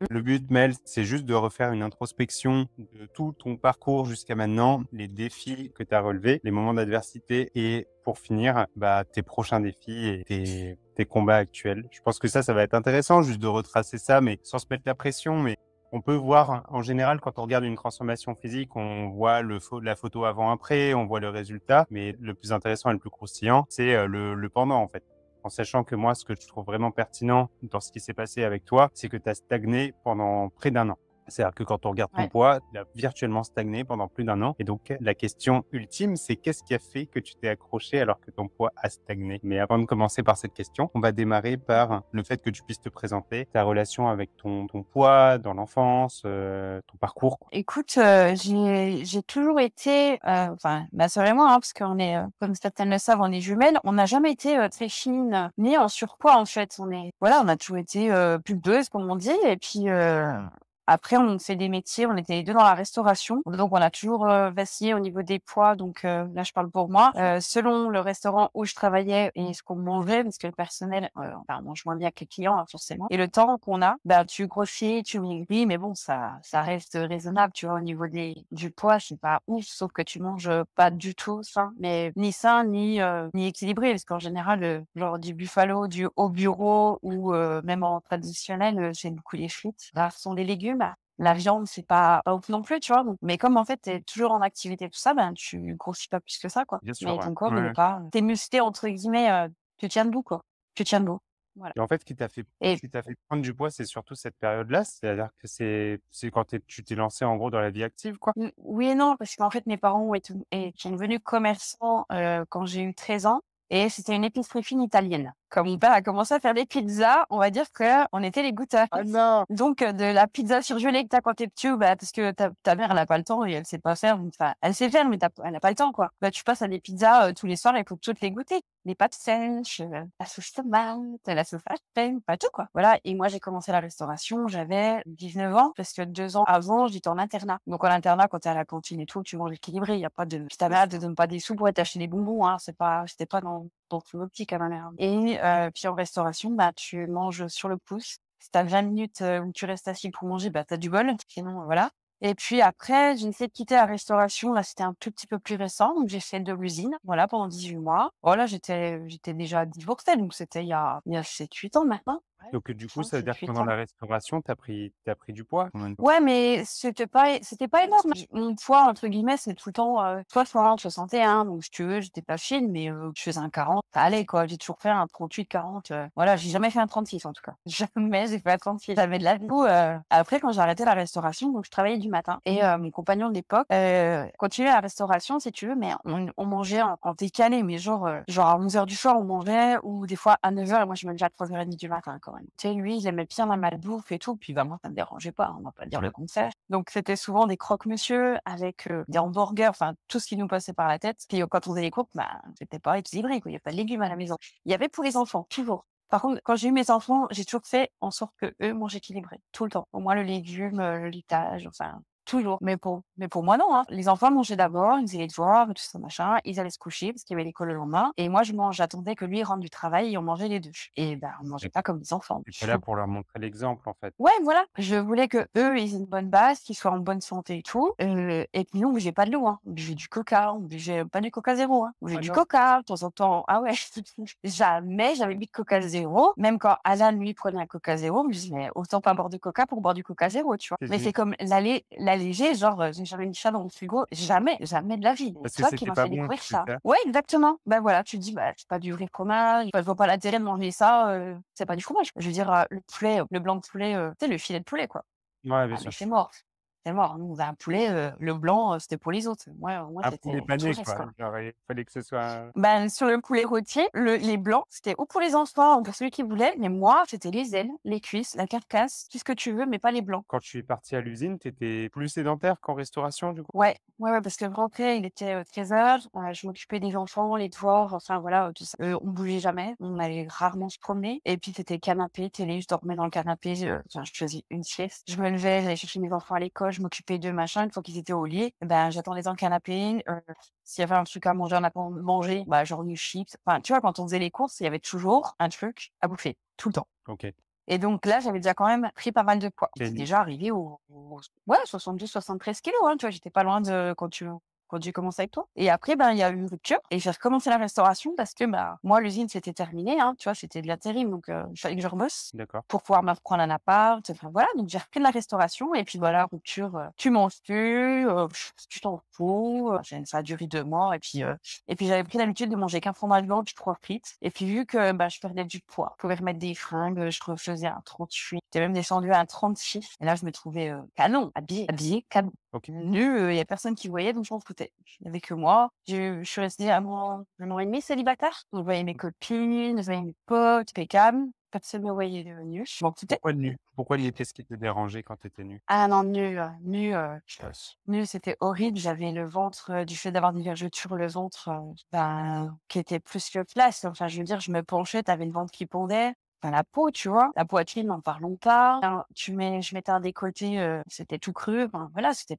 Le but, Mel, c'est juste de refaire une introspection de tout ton parcours jusqu'à maintenant, les défis que tu as relevés, les moments d'adversité et pour finir, tes prochains défis et tes combats actuels. Je pense que ça va être intéressant juste de retracer ça, mais sans se mettre la pression. Mais on peut voir, en général, quand on regarde une transformation physique, on voit la photo avant-après, on voit le résultat. Mais le plus intéressant et le plus croustillant, c'est le pendant, en fait. En sachant que moi, ce que je trouve vraiment pertinent dans ce qui s'est passé avec toi, c'est que tu as stagné pendant près d'un an. C'est-à-dire que quand on regarde ton Ouais. poids, il a virtuellement stagné pendant plus d'un an. Et donc, la question ultime, c'est qu'est-ce qui a fait que tu t'es accroché alors que ton poids a stagné? Mais avant de commencer par cette question, on va démarrer par le fait que tu puisses te présenter, ta relation avec ton poids dans l'enfance, ton parcours, quoi. Écoute, j'ai toujours été, enfin, ma sœur et moi, hein, parce qu'on est, comme certaines le savent, on est jumelles. On n'a jamais été, très fines, ni en surpoids, en fait. On a toujours été, pulpeuses, comme on dit et puis, après on fait des métiers, on était les 2 dans la restauration. Donc on a toujours, vacillé au niveau des poids. Donc, là, je parle pour moi. Selon le restaurant où je travaillais et ce qu'on mangeait, parce que le personnel, on mange moins bien que les clients, hein, forcément et le temps qu'on a, tu grossis, tu maigris, mais bon, ça reste raisonnable, tu vois? Au niveau du poids, c'est pas ouf, sauf que tu manges, pas du tout sain, mais ni sain ni équilibré. Parce qu'en général, genre du buffalo, du au bureau ou même en traditionnel, j'aime beaucoup les frites. Rares sont les légumes. La viande, c'est pas ouf non plus, tu vois? Donc mais comme en fait, tu es toujours en activité, tout ça, tu grossis pas plus que ça, quoi. Bien sûr, Mais ouais. ton corps, il est Ouais. pas tu «musclé» entre guillemets, tu tiens debout, quoi. Tu tiens debout. Voilà Et en fait, et ce qui t'a fait prendre du poids, c'est surtout cette période-là? C'est-à-dire que c'est quand tu t'es lancé en gros dans la vie active, quoi? oui et non, parce qu'en fait, mes parents sont devenus commerçants, quand j'ai eu 13 ans et c'était une épicerie fine italienne. Quand mon père a commencé à faire des pizzas, on va dire qu'on était les goûteurs. Ah non! Donc de la pizza surgelée que tu as quand tu es petit parce que ta mère, elle a pas le temps et elle sait pas faire, enfin, elle sait faire, mais elle a pas le temps, quoi. Tu passes à des pizzas, tous les soirs et il faut toutes les goûter. Les pâtes sèches, la sauce tomate, la sauce hache, pas tout, quoi. Voilà et moi, j'ai commencé la restauration, j'avais 19 ans parce que 2 ans avant, j'étais en internat. Donc en internat, quand tu es à la cantine et tout, tu manges équilibré. Il y a pas de si ta mère, elle te donne pas des sous pour aller t'acheter des bonbons, hein, c'était pas dans son optique à ma mère et puis en restauration, tu manges sur le pouce. Si tu as 20 minutes, où tu restes assis pour manger, tu as du bol, sinon, voilà et puis après, j'ai essayé de quitter la restauration. Là, c'était un tout petit peu plus récent, donc j'ai fait de l'usine, voilà, pendant 18 mois. Voilà, j'étais déjà divorcée, donc c'était il y a 7-8 ans maintenant. Ouais, Donc, du coup, 5, ça veut dire que 7-8 pendant ans. la restauration, t'as pris du poids? Combien de Ouais, mais c'était pas énorme. Mon poids, entre guillemets, c'est tout le temps, 60, 61. Donc si tu veux, j'étais pas fine, mais je faisais un 40, ça allait, quoi. J'ai toujours fait un 38-40, voilà, j'ai jamais fait un 36 en tout cas. Jamais j'ai fait un 36, jamais de la vie. Du coup, après quand j'ai arrêté la restauration, donc je travaillais du matin et mon compagnon de l'époque, continuait la restauration si tu veux, mais on mangeait en décalé, mais genre à 11 heures du soir, on mangeait ou des fois à 9 heures et moi je me levais à 3h30 du matin quand même. Tu sais, lui, il aimait bien la malbouffe et tout, puis moi ça me dérangeait pas, hein, on va pas dire le contraire. Donc c'était souvent des croque-monsieur avec, des hamburgers, enfin tout ce qui nous passait par la tête. Puis, quand on faisait les courses, c'était pas équilibré, quoi, il y avait pas de légumes à la maison. Il y avait pour les enfants, toujours. Par contre, quand j'ai eu mes enfants, j'ai toujours fait en sorte qu'eux mangent équilibré, tout le temps. Au moins le légume, le laitage, enfin toujours. Mais pour moi non, hein. Les enfants mangeaient d'abord, ils faisaient les devoirs et tout ça machin, ils allaient se coucher parce qu'il y avait l'école le lendemain et moi j'attendais que lui il rentre du travail et on mangeait les 2 et on mangeait pas comme des enfants. Tu étais là pour leur montrer l'exemple, en fait. Ouais, voilà, je voulais qu'eux, ils aient une bonne base, qu'ils soient en bonne santé et tout, et puis nous, on buvait pas de l'eau, hein. On buvait du coca, on buvait pas du coca zéro, hein. On buvait Ah du non? coca, de temps en temps ah ouais, jamais j'avais bu de coca zéro. Même quand Alan, lui, prenait un coca zéro, je me disais: «Mais autant pas boire de coca pour boire du coca zéro», tu vois? C'est Mais c'est gé comme l'allégé, genre, j'avais mis ça dans le frigo, jamais, jamais de la vie. Parce C'est que toi qui c'était m'as pas fait bon, découvrir c'est ça. ça? Ouais, exactement. Voilà, tu te dis: «C'est pas du vrai fromage, je vois pas l'intérêt de manger ça, c'est pas du fromage». Je veux dire, le poulet, le blanc de poulet, tu sais, le filet de poulet, quoi. Ouais, bien Ah mais sûr. c'est mort, c'est mort. Nous, on avait un poulet, le blanc, c'était pour les autres. Moi, Un poulet c'était tout le pané, reste, quoi. quoi. Genre, il fallait que ce soit Sur le poulet rôti, les blancs, c'était ou pour les enfants ou pour celui qui voulait, mais moi, c'était les ailes, les cuisses, la carcasse, tout ce que tu veux, mais pas les blancs. quand tu es parti à l'usine, tu étais plus sédentaire qu'en restauration, du coup? Ouais, ouais, ouais, parce que je rentrais, il était, 13h, je m'occupais des enfants, les devoirs, enfin voilà, tout ça. On bougeait jamais, on allait rarement se promener et puis c'était canapé, télé, je dormais dans le canapé, je faisais une sieste. Je me levais, j'allais chercher mes enfants à l'école, je m'occupais d'eux, machin. Une fois qu'ils étaient au lit, j'attendais dans le canapé, s'il y avait un truc à manger en attendant de manger, genre des chips. Enfin, tu vois, quand on faisait les courses, il y avait toujours un truc à bouffer, tout le temps. OK. Et donc là, j'avais déjà quand même pris pas mal de poids. Et J'étais déjà arrivée ouais, 72-73 kilos, hein, tu vois, j'étais pas loin de quand j'ai commencé avec toi. Et après, ben, il y a eu une rupture et j'ai recommencé la restauration parce que, bah, moi, l'usine, c'était terminé, hein, tu vois, c'était de l'intérim, donc il fallait que je rebosse d'accord. pour pouvoir me reprendre un appart. Enfin, voilà, donc j'ai repris de la restauration et puis voilà, rupture, tu manges plus, tu t'en fous. Ça a duré 2 mois et puis j'avais pris l'habitude de manger qu'un fromage blanc puis 3 frites. Et puis vu que, bah, je perdais du poids, je pouvais remettre des fringues, je refaisais un 38. J'étais même descendue à un 36 et là, je me trouvais, canon, habillée canon. OK. Nue, il y a personne qui voyait, donc je m'en foutais. Il y avait que moi. Je suis restée 1 an et demi célibataire. Donc je voyais mes copines, je voyais mes potes, impeccable. Personne ne me voyait, nue. Je m'en foutais. Pourquoi nu? Pourquoi qu'est-ce qui te dérangeait quand tu étais nue? Ah non, nue, Chasse. nue, c'était horrible. J'avais le ventre, du fait d'avoir des vergetures, le ventre, ben, qui était plus que place. Enfin, je veux dire, je me penchais, tu avais le ventre qui pendait. Enfin, la peau, tu vois? La poitrine, n'en parlons pas. Hein, je mettais un décolleté, c'était tout creux. Enfin, voilà, c'était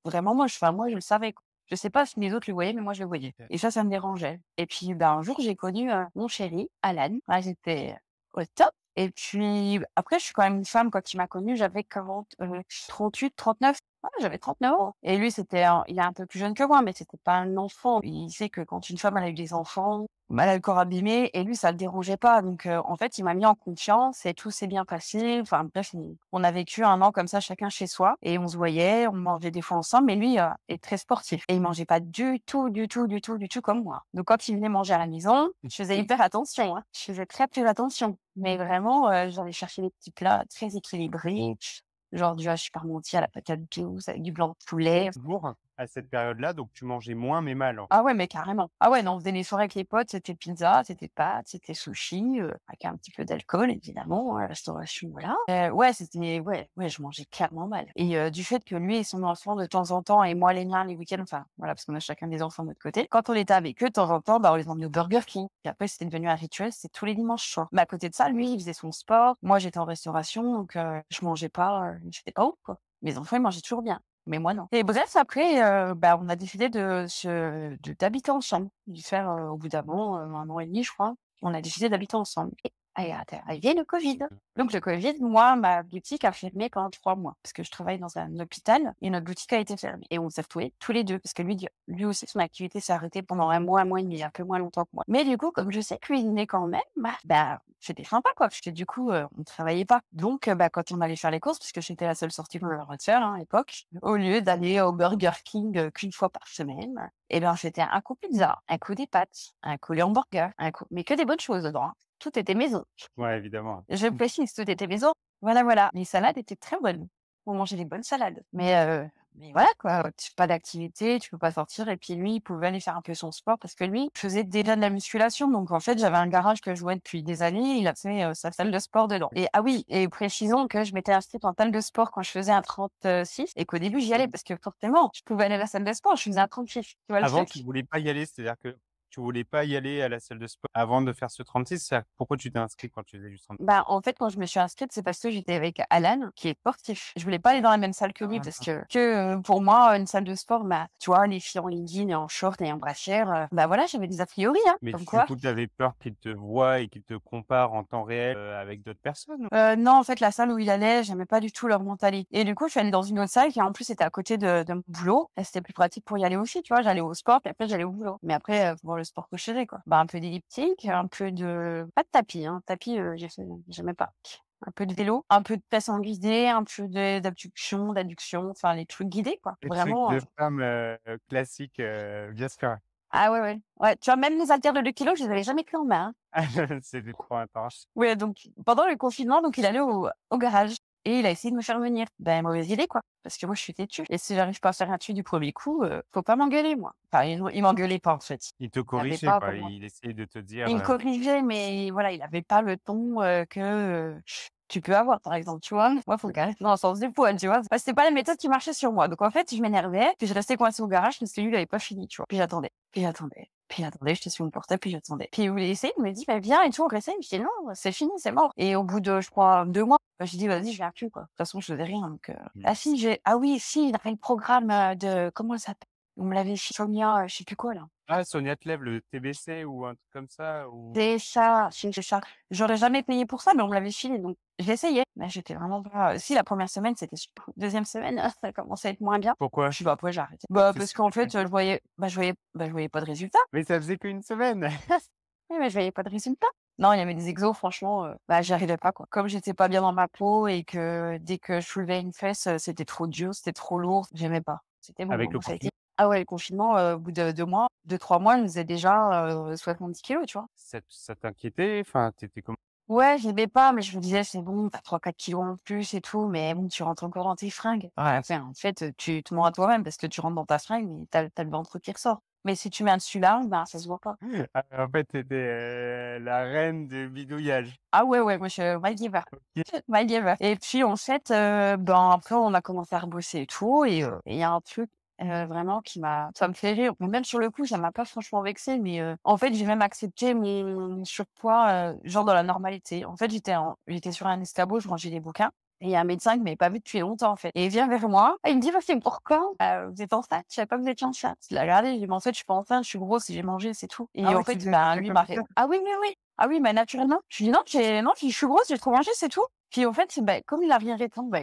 vraiment moche. Enfin, moi, je le savais, quoi. Je sais pas si les autres le voyaient, mais moi, je le voyais OK. et ça me dérangeait et puis, ben, un jour, j'ai connu, mon chéri, Alan. Là, j'étais au top et puis après, je suis quand même une femme. Quand il m'a connue, j'avais 38-39. Ouais, j'avais 39 ans et lui, il est un peu plus jeune que moi, mais c'était pas un enfant. Il sait que quand une femme, elle a eu des enfants, bah, elle a le corps abîmé et lui, ça le dérangeait pas. Donc, en fait, il m'a mis en confiance et tout s'est bien passé. Enfin bref, on a vécu 1 an comme ça, chacun chez soi et on se voyait, on mangeait des fois ensemble, mais lui, est très sportif et il mangeait pas du tout, du tout, du tout, du tout comme moi. Donc quand il venait manger à la maison, je faisais hyper attention, hein. Je faisais très, très attention. Mais vraiment, j'allais chercher des petits plats très équilibrés, genre du hachis parmentier à la patate douce avec du blanc de poulet. Toujours à cette période-là, donc tu mangeais moins mais mal, Ah ouais, mais carrément. Ah ouais, non, on faisait les soirées avec les potes, c'était pizza, c'était pâtes, c'était sushi, avec un petit peu d'alcool évidemment, hein, restauration, voilà. Ouais, ouais, je mangeais clairement mal et du fait que lui et son enfant de temps en temps et moi les miens les week-ends, enfin voilà, parce qu'on a chacun des enfants de notre côté. Quand on était avec eux, de temps en temps, bah, on les emmenait au Burger King. Puis après, c'était devenu un rituel, c'était tous les dimanches soirs. Mais à côté de ça, lui, il faisait son sport, moi j'étais en restauration, donc je mangeais pas, j'étais pas ouf, quoi. Mes enfants, ils mangeaient toujours bien. Mais moi, non. Et bref, après, bah, on a décidé d'habiter ensemble, de faire, au bout d'un moment, 1 an et demi, je crois, on a décidé d'habiter ensemble et est arrivé le covid. Donc le covid, moi, ma boutique a fermé pendant 3 mois parce que je travaille dans un hôpital et notre boutique a été fermée et on s'est retrouvés tous les 2 parce que lui aussi, son activité s'est arrêtée pendant 1 mois et demi, un peu moins longtemps que moi. Mais du coup, comme je sais cuisiner quand même, bah, c'était sympa, quoi, parce que du coup, on travaillait pas. Donc bah, quand on allait faire les courses, parce que j'étais la seule sortie qu'on avait le droit de faire, hein, à l'époque, au lieu d'aller au Burger King, qu'1 fois par semaine, et ben, c'était un coup pizza, un coup des pâtes, un coup les hamburgers, mais que des bonnes choses dedans, hein. Tout était maison. Ouais, évidemment. Je précise, tout était maison. Voilà, voilà. Les salades étaient très bonnes. On mangeait des bonnes salades. Mais voilà quoi, tu pas d'activité, tu peux pas sortir et puis lui, il pouvait aller faire un peu son sport parce que lui, faisait déjà de la musculation. Donc en fait, j'avais un garage que je louais depuis des années, il a fait, sa salle de sport dedans. Et ah oui, et précisons que je m'étais inscrite en salle de sport quand je faisais un 36 et qu'au début, j'y allais parce que forcément, je pouvais aller à la salle de sport, je faisais un 36. Tu vois le Avant, truc? tu voulais pas y aller, c'est-à-dire que tu voulais pas y aller à la salle de sport avant de faire ce 36, c'est pourquoi tu t'es inscrit quand tu faisais du 36? Bah, en fait, quand je me suis inscrite, c'est parce que j'étais avec Alan, qui est sportif. Je voulais pas aller dans la même salle que lui parce Ah. pour moi, une salle de sport, bah, tu vois, les filles en legging et en short et en brassière, bah voilà, j'avais des a priori, hein, Mais comme du quoi. coup, tu avais peur qu'ils te voient et qu'ils te comparent en temps réel, avec d'autres personnes? Non, en fait, la salle où il allait, j'aimais pas du tout leur mentalité. Et du coup, je suis allée dans une autre salle qui, en plus, était à côté de mon boulot. Et c'était plus pratique pour y aller aussi, tu vois. J'allais au sport, puis après, j'allais au boulot. Mais après, bon, le sport que je faisais, quoi. Bah, un peu d'elliptique, un peu pas de tapis, hein. Tapis, j'aimais pas. Un peu de vélo, un peu de passe en guidée, un peu d'abduction, d'adduction, enfin, les trucs guidés, quoi. Les trucs Vraiment. de femmes, classiques, bien sûr. Ah ouais, ouais. Ouais, tu vois, même les haltères de 2 kilos, je les avais jamais pris en main, hein. C'était trop intense. Ouais, donc pendant le confinement, donc il allait au garage et il a essayé de me faire venir. Ben, mauvaise idée, quoi, parce que moi, je suis têtue et si j'arrive pas à faire un truc du premier coup, faut pas m'engueuler, moi. Enfin, il m'engueulait pas, en fait. Il te Il avait corrigeait, pas quoi, vraiment il essayait de te dire, il me corrigeait, mais voilà, il avait pas le ton, que, tu peux avoir, par exemple, tu vois? Moi, faut caresser dans le sens du poil, tu vois? Bah, c'était pas la méthode qui marchait sur moi. Donc en fait, je m'énervais, puis je restais coincée au garage parce que lui, il avait pas fini, tu vois? Puis j'attendais, j'étais sur mon portable, puis j'attendais. Puis il voulait essayer, il me dit: «Bah, viens et tout, on réessaye». Je dis: «Non, c'est fini, c'est mort» et au bout de, je crois, 2 mois, bah, j'ai dit: «Vas-y, je viens plus, quoi». De toute façon, je faisais rien donc mmh, ah si, ah oui, si, il avait le programme, de comment ça s'appelle? On me l'avait fait Sonia, je sais plus quoi là. Ah, Sonia te lève le TBC ou un truc comme ça ou C'est ça. J'aurais jamais payé pour ça, mais on me l'avait filé, donc j'ai essayé. Mais j'étais vraiment pas si la première semaine, c'était super. 2e semaine, ça commençait à être moins bien. pourquoi? Puis, bah, après j'ai arrêté. Bah, C'est parce sûr qu'en que fait, je voyais pas de résultat. mais ça faisait qu'une semaine. Oui, mais je voyais pas de résultat. Non, il y avait des exos, franchement, bah, j'y arrivais pas, quoi. Comme j'étais pas bien dans ma peau et que dès que je soulevais une fesse, c'était trop dur, c'était trop lourd, j'aimais pas. C'était bon, Avec le donc ça a été confinement, ah ouais, le confinement, au bout de 2 mois, 2-3 mois, je faisais déjà, 70 kilogrammes, tu vois? ça t'inquiétait? Enfin, tu étais comment? Ouais, j'aimais pas, mais je me disais: «C'est bon, tu as 3-4 kilogrammes en plus et tout», mais bon, tu rentres encore dans tes fringues. Ouais, enfin, en fait, tu te mens à toi-même parce que tu rentres dans ta fringue et tu as le ventre qui ressort. Mais si tu mets un dessus-là, ben, ça se voit pas. Ah, en fait, tu étais, la reine du bidouillage. Ah ouais, ouais, moi je MacGyver. OK. MacGyver et puis en fait, ben, après on a commencé à rebosser et tout et il y a un truc, vraiment qui m'a ça me fait rire. Mais même sur le coup, ça m'a pas franchement vexée, mais en fait, j'ai même accepté mon surpoids, genre dans la normalité. En fait, j'étais sur un escabeau, je rangeais des bouquins et il y a un médecin que m'avait pas vu depuis longtemps, en fait et il vient vers moi et il me dit: «Bah, c'est pourquoi, vous êtes enceinte? Je savais pas que vous étiez enceinte». Je l'ai regardé, je lui ai dit: «Mais en fait, je suis pas enceinte, je suis grosse et j'ai mangé, c'est tout» et Ah en ouais, tu fait, faisais bah, ça lui comme m'a ça? ah oui, oui, oui. Ah oui, bah, naturellement. Je lui dis: Non, je suis grosse, j'ai trop mangé, c'est tout». Puis en fait, bah, comme il a rien répondu, bah,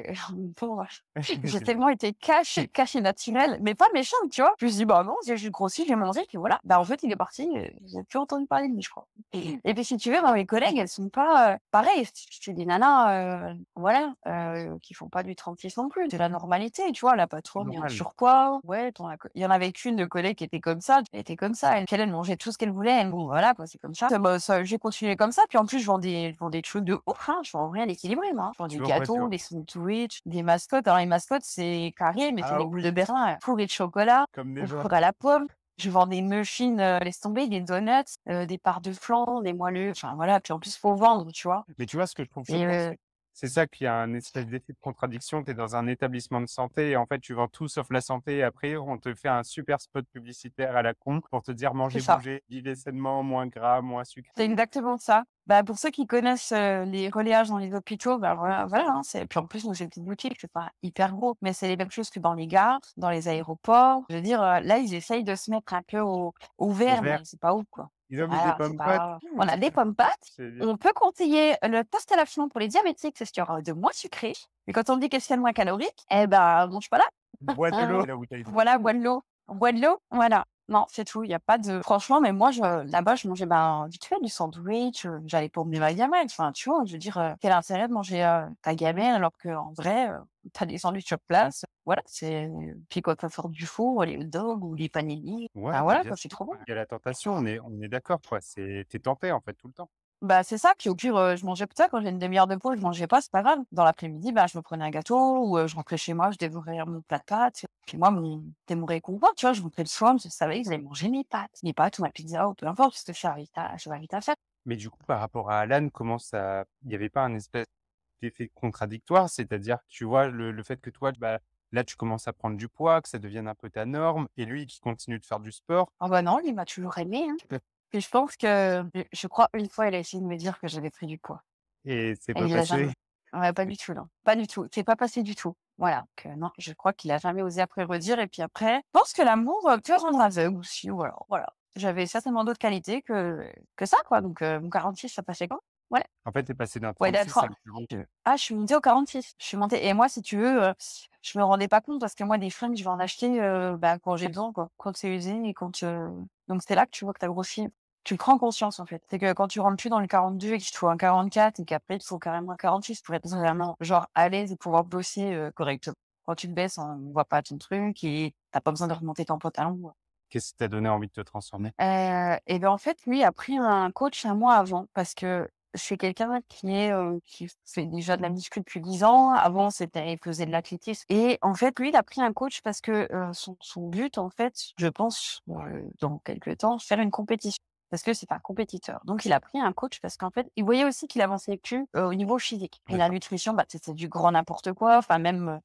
pauvre, j'ai tellement été cash et naturelle, mais pas méchante, tu vois? Je me suis dit: «Bah, non, j'ai juste grossi, j'ai mangé, puis voilà». Bah, en fait, il est parti, j'ai plus entendu parler de lui, je crois. Et puis si tu veux, moi, mes collègues, elles sont pas, pareil, c'est des nanas, voilà, qui font pas du 36 non plus. C'est la normalité, tu vois? La patronne est en Normal. surpoids. Ouais, tu as il y en avait qu'une de collègue qui était comme ça, elle était comme ça, elle mangeait tout ce qu'elle voulait, elle bon voilà quoi, c'est comme ça. Bah, ça j'ai continué comme ça, puis en plus je vends des trucs de ouf, hein, je vends rien d'équilibré moi, hein. Je vends Tu des vends quoi? Tu gâteaux, vends des sandwichs, des mascottes. Alors les mascottes, c'est carré, mais c'est ah des oui, boules de Berlin, fourrées de chocolat comme ou des gens. fourrées à la pomme. Je vends des muffins, laisse tomber, des donuts, des parts de flan, des moelleux, enfin voilà, puis en plus faut vendre, tu vois? Mais tu vois, ce que je trouve Et choquant, c'est ça qui a un espèce d'effet de contradiction. Tu es dans un établissement de santé et en fait, tu vends tout sauf la santé et après, on te fait un super spot publicitaire à la con pour te dire: c'est «Mangez, ça. bougez, vivez sainement, moins gras, moins C'est sucré». exactement ça. Bah, pour ceux qui connaissent, les relayages dans les hôpitaux, bah, voilà, hein, c'est puis en plus, nous, c'est une petite boutique, c'est pas hyper gros, mais c'est les mêmes choses que dans les gares, dans les aéroports. Je veux dire, là, ils essayent de se mettre un peu au Au vert, vert. mais c'est pas ouf, quoi. Ils ont mis des Voilà, c'est pommes potes. pas on a des pommes pâtes, C'est bien. on peut conseiller le Pastel pour les diabétiques, c'est ce qu'il y aura de moins sucré, mais quand on me dit qu'est-ce qu'il y a de moins calorique, eh ben, mange pas là. Bois de l'eau, la bouteille d'eau. Voilà, bois de l'eau. Bois de l'eau, voilà. Non, c'est tout, il y a pas de franchement, mais moi, là-bas, je mangeais, ben, vite fait du sandwich, j'allais pour emmener ma gamelle. Enfin, tu vois? Je veux dire, quel intérêt de manger, ta gamelle alors qu'en vrai, tu as des sandwichs sur place. Voilà, c'est puis quand ça sort du four, les hot dogs ou les panini, Ouais, enfin bah, voilà bien quoi, c'est sûr. trop bon. Il y a la tentation, on est d'accord, quoi. Tu tenté, en fait, tout le temps. Bah, c'est ça, puis au pire, je mangeais peut-être quand j'ai une demi-heure de pause, je mangeais pas, c'est pas grave. Dans l'après-midi, bah, je me prenais un gâteau ou, je rentrais chez moi, je dévorais mon plat de pâtes. Puis moi, c'était mon réconfort, tu vois? Je rentrais le soir, je savais que j'allais manger mes pâtes ou ma pizza ou peu importe, ce que j'avais à faire. Mais du coup, par rapport à Alan, comment ça il y avait pas un espèce d'effet contradictoire? C'est-à-dire, tu vois, le fait que toi, bah, là, tu commences à prendre du poids, que ça devienne un peu ta norme et lui qui continue de faire du sport. Ah bah non, lui, il m'a toujours aimé, hein. Puis je pense que je crois une fois, il a essayé de me dire que j'avais pris du poids Et c'est et pas il l'a passé? jamais ouais, pas du tout, non, pas du tout. C'est pas passé du tout. Voilà, donc non, je crois qu'il a jamais osé après redire et puis après, je pense que l'amour, peut rendre aveugle aussi, voilà. J'avais certainement d'autres qualités que ça, quoi, donc mon 46, ça passait quand? Voilà. En fait, tu es passé d'un Ouais, 36 à d'être un 40. je suis montée au 46. Je suis montée et moi, si tu veux, je me rendais pas compte parce que moi, des fringues, je vais en acheter, bah, quand j'ai besoin, quoi. Quand c'est usé et donc c'est là que tu vois que tu as grossi. Tu prends conscience, en fait. C'est que quand tu rentres plus dans le 42 et qu'il te faut un 44 et qu'après il te faut carrément un 46 pour être vraiment, genre, à l'aise et pouvoir bosser, correctement. Quand tu te baisses, on voit pas ton truc et tu as pas besoin de remonter ton pantalon. Qu'est-ce qui t'a donné envie de te transformer? Et ben, en fait, lui a pris un coach 1 mois avant parce que c'est quelqu'un qui fait déjà de la muscu depuis 10 ans. Avant, il faisait de l'athlétisme et en fait, lui, il a pris un coach parce que, son but, en fait, je pense, dans quelque temps, faire une compétition parce que c'est un compétiteur. Donc il a pris un coach parce qu'en fait, il voyait aussi qu'il avançait plus, au niveau physique et la D'accord. nutrition, bah, c'était du grand n'importe quoi. Enfin même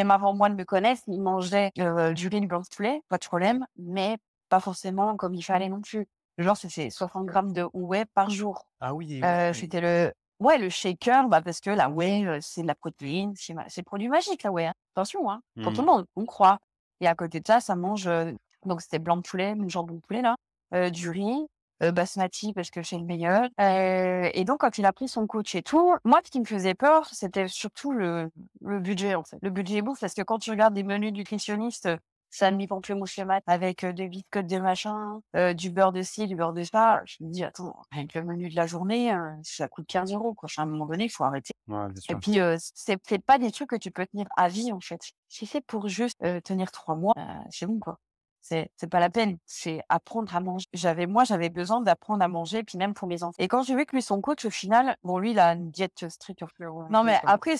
avant moi de me connaisse, il mangeait, du riz, du blanc de poulet, pas de problème, mais pas forcément comme il fallait non plus. Genre, c'est 60 grammes de whey par jour. Ah oui, ouais. C'était le shaker, bah, parce que la whey, c'est de la protéine, c'est le produit magique la whey, hein. Attention, hein, pour tout Mmh. le monde, on croit et à côté de ça, ça mange, Donc c'était blanc de poulet, jambon de poulet là, du riz, basmati parce que c'est le meilleur. Et donc quand il a pris son coach et tout, moi ce qui me faisait peur, c'était surtout le budget en fait. Le budget bouffe parce que quand tu regardes des menus nutritionnistes, salmi pamplemousse le mat avec, des biscottes de machin, du beurre de ci, du beurre de ça, je me dis: «Attends, avec le menu de la journée, ça coûte 15 € quoi». À un moment donné, il faut arrêter. Ouais, bien Et sûr. puis, c'est pas des trucs que tu peux tenir à vie, en fait. Si c'est pour juste, tenir 3 mois, c'est bon, quoi. C'est pas la peine. C'est apprendre à manger. J'avais besoin d'apprendre à manger, puis même pour mes enfants. Et quand j'ai vu que lui, son coach, au final, bon, lui, il a une diète, stricte. Non, mais après,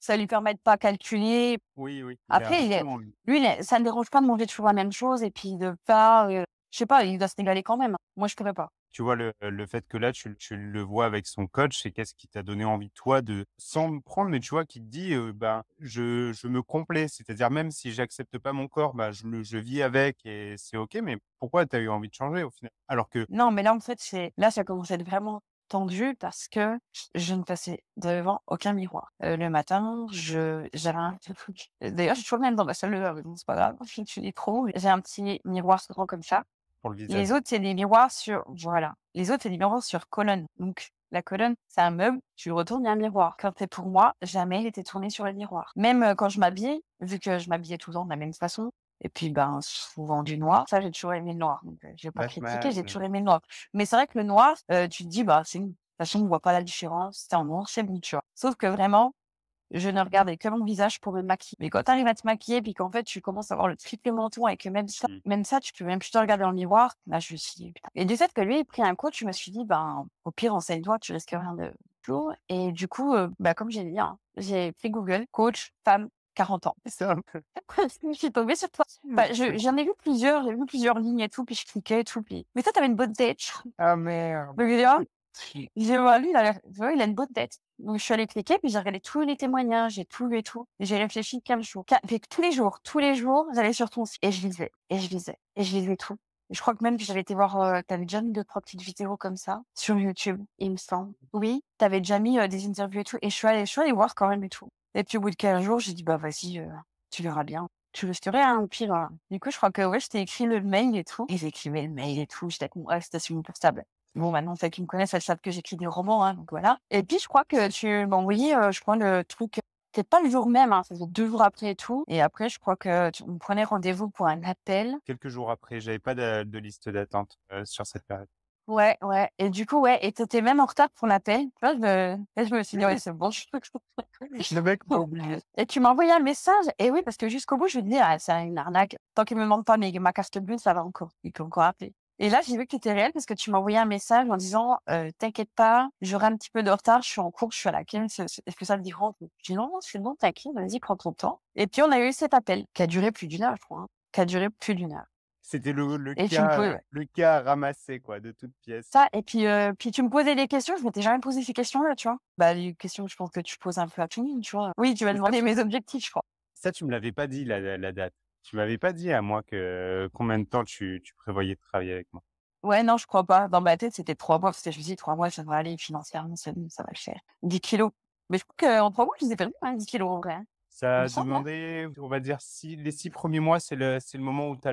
ça lui permet de pas calculer. Oui, oui, il est Après, intelligent, lui. lui, ça ne dérange pas de manger toujours la même chose et puis de pas, je sais pas, il doit se régaler quand même. Moi, je pourrais pas. Tu vois, le fait que là, tu le vois avec son coach, c'est qu'est-ce qui t'a donné envie, toi, de sans me prendre, mais tu vois, qui te dit, ben, je me complais. C'est-à-dire même si j'accepte pas mon corps, bah, je vis avec et c'est OK, mais pourquoi tu as eu envie de changer au final? Alors que Non, mais là, en fait, là, ça commence à être vraiment tendu parce que je ne passais devant aucun miroir. Le matin, j'avais un d'ailleurs, j'ai toujours le même dans ma salle de bain, mais bon, c'est pas grave, je l'ai trop. J'ai un petit miroir grand comme ça. pour le visage. Les autres, c'est des miroirs sur voilà. Les autres, c'est des miroirs sur colonne. Donc la colonne, c'est un meuble, tu le retournes, il y a un miroir. Quand c'est pour moi, jamais il était tourné sur le miroir. Même, quand je m'habillais, vu que je m'habillais tout le temps de la même façon et puis, ben, souvent du noir, ça, j'ai toujours aimé le noir. Donc, je vais pas critiquer, j'ai Batman. toujours aimé le noir. Mais c'est vrai que le noir, tu te dis: «Bah, c'est bon. De toute façon, on voit pas la différence. C'est en noir, c'est bon», tu vois? Sauf que vraiment, je ne regardais que mon visage pour me maquiller. Mais quand tu arrives à te maquiller, puis qu'en fait, tu commences à avoir le triple menton et que Mmh. même ça, tu peux même plus te regarder dans le miroir, là, je me suis dit: «Putain». Et du fait que lui ait pris un coach, je me suis dit: «Ben, au pire, renseigne-toi, tu risques rien de flou». Et du coup, bah, comme j'ai dit, hein, j'ai fait Google, coach, femme, 40 ans. C'est ça. Je suis tombée sur toi. Bah, j'en ai vu plusieurs, j'ai vu plusieurs lignes et tout, puis je cliquais et tout, puis mais toi, tu avais une bonne tête. Ah merde! Donc, j'ai dit: «Ah». J'ai vois lui, il a une bonne tête. Donc je suis allée cliquer, puis j'ai regardé tous les témoignages, j'ai tout lu et tout. Et j'ai réfléchi 15 jours. Puis tous les jours, j'allais sur ton site et je lisais, et je lisais, et je lisais tout. Et je crois que même que j'avais été voir, tu avais déjà mis 2-3 petites vidéos comme ça sur YouTube, il me semble. Oui, tu avais déjà mis, des interviews et tout, et je suis allée voir quand même et tout. Et puis au bout de 15 jours, j'ai dit: «Bah vas-y, tu verras bien. Tu risquerais rien, au pire». Du coup, je crois que ouais, je t'ai écrit le mail et tout, et j'écrivais le mail et tout, j'étais avec mon c'était sur mon portable. Bon, maintenant, celles qui me connaissent, elles savent que j'écris des romans, hein, donc voilà. Et puis, je crois que tu m'as envoyé, je crois, le truc, peut-être pas le jour même, hein, ça faisait 2 jours après et tout. Et après, je crois que on prenait rendez-vous pour un appel. Quelques jours après, j'avais pas de liste d'attente, sur cette période. Ouais, ouais. Et du coup, ouais, et tu étais même en retard pour l'appel. Tu vois, je me suis dit: «Ouais, c'est bon, je Le mec m'a oublié. Et tu m'as envoyé un message, et oui, parce que jusqu'au bout, je me disais: «Ah, c'est une arnaque. Tant qu'il me demande pas ma carte bleue, ça va encore. Il peut encore appeler». Et là, j'ai vu que tu étais réel parce que tu m'as envoyé un message en disant: «T'inquiète pas, j'aurai un petit peu de retard, je suis en cours, je suis à la caisse, est-ce que ça te dérange?» Je dis: «Non, non, c'est bon, t'inquiète, vas-y, prends ton temps». Et puis on a eu cet appel qui a duré plus d'une heure, je crois, hein, qui a duré plus d'une heure. C'était Et tu me cas, poses le cas ramassé quoi, de toutes pièces. ça, et puis tu me posais des questions, je m'étais jamais posé ces questions-là, tu vois? Bah, les questions que je pense que tu poses un peu à tout le monde, tu vois? Oui, tu m'as Mais ça demandé mes objectifs, je crois. ça tu me l'avais pas dit la date. Tu m'avais pas dit à moi que combien de temps tu prévoyais de travailler avec moi. Ouais, non, je crois pas. Dans ma tête, c'était 3 mois parce que je me suis dit: «3 mois, ça va aller financièrement, c'est bon, ça va le faire». 10 kilos. Mais je crois qu'en 3 mois, je les ai perdus, hein, 10 kilos en vrai, hein. Il Ça me a semble, hein? demandé, on va dire les 6 premiers mois, c'est le moment où tu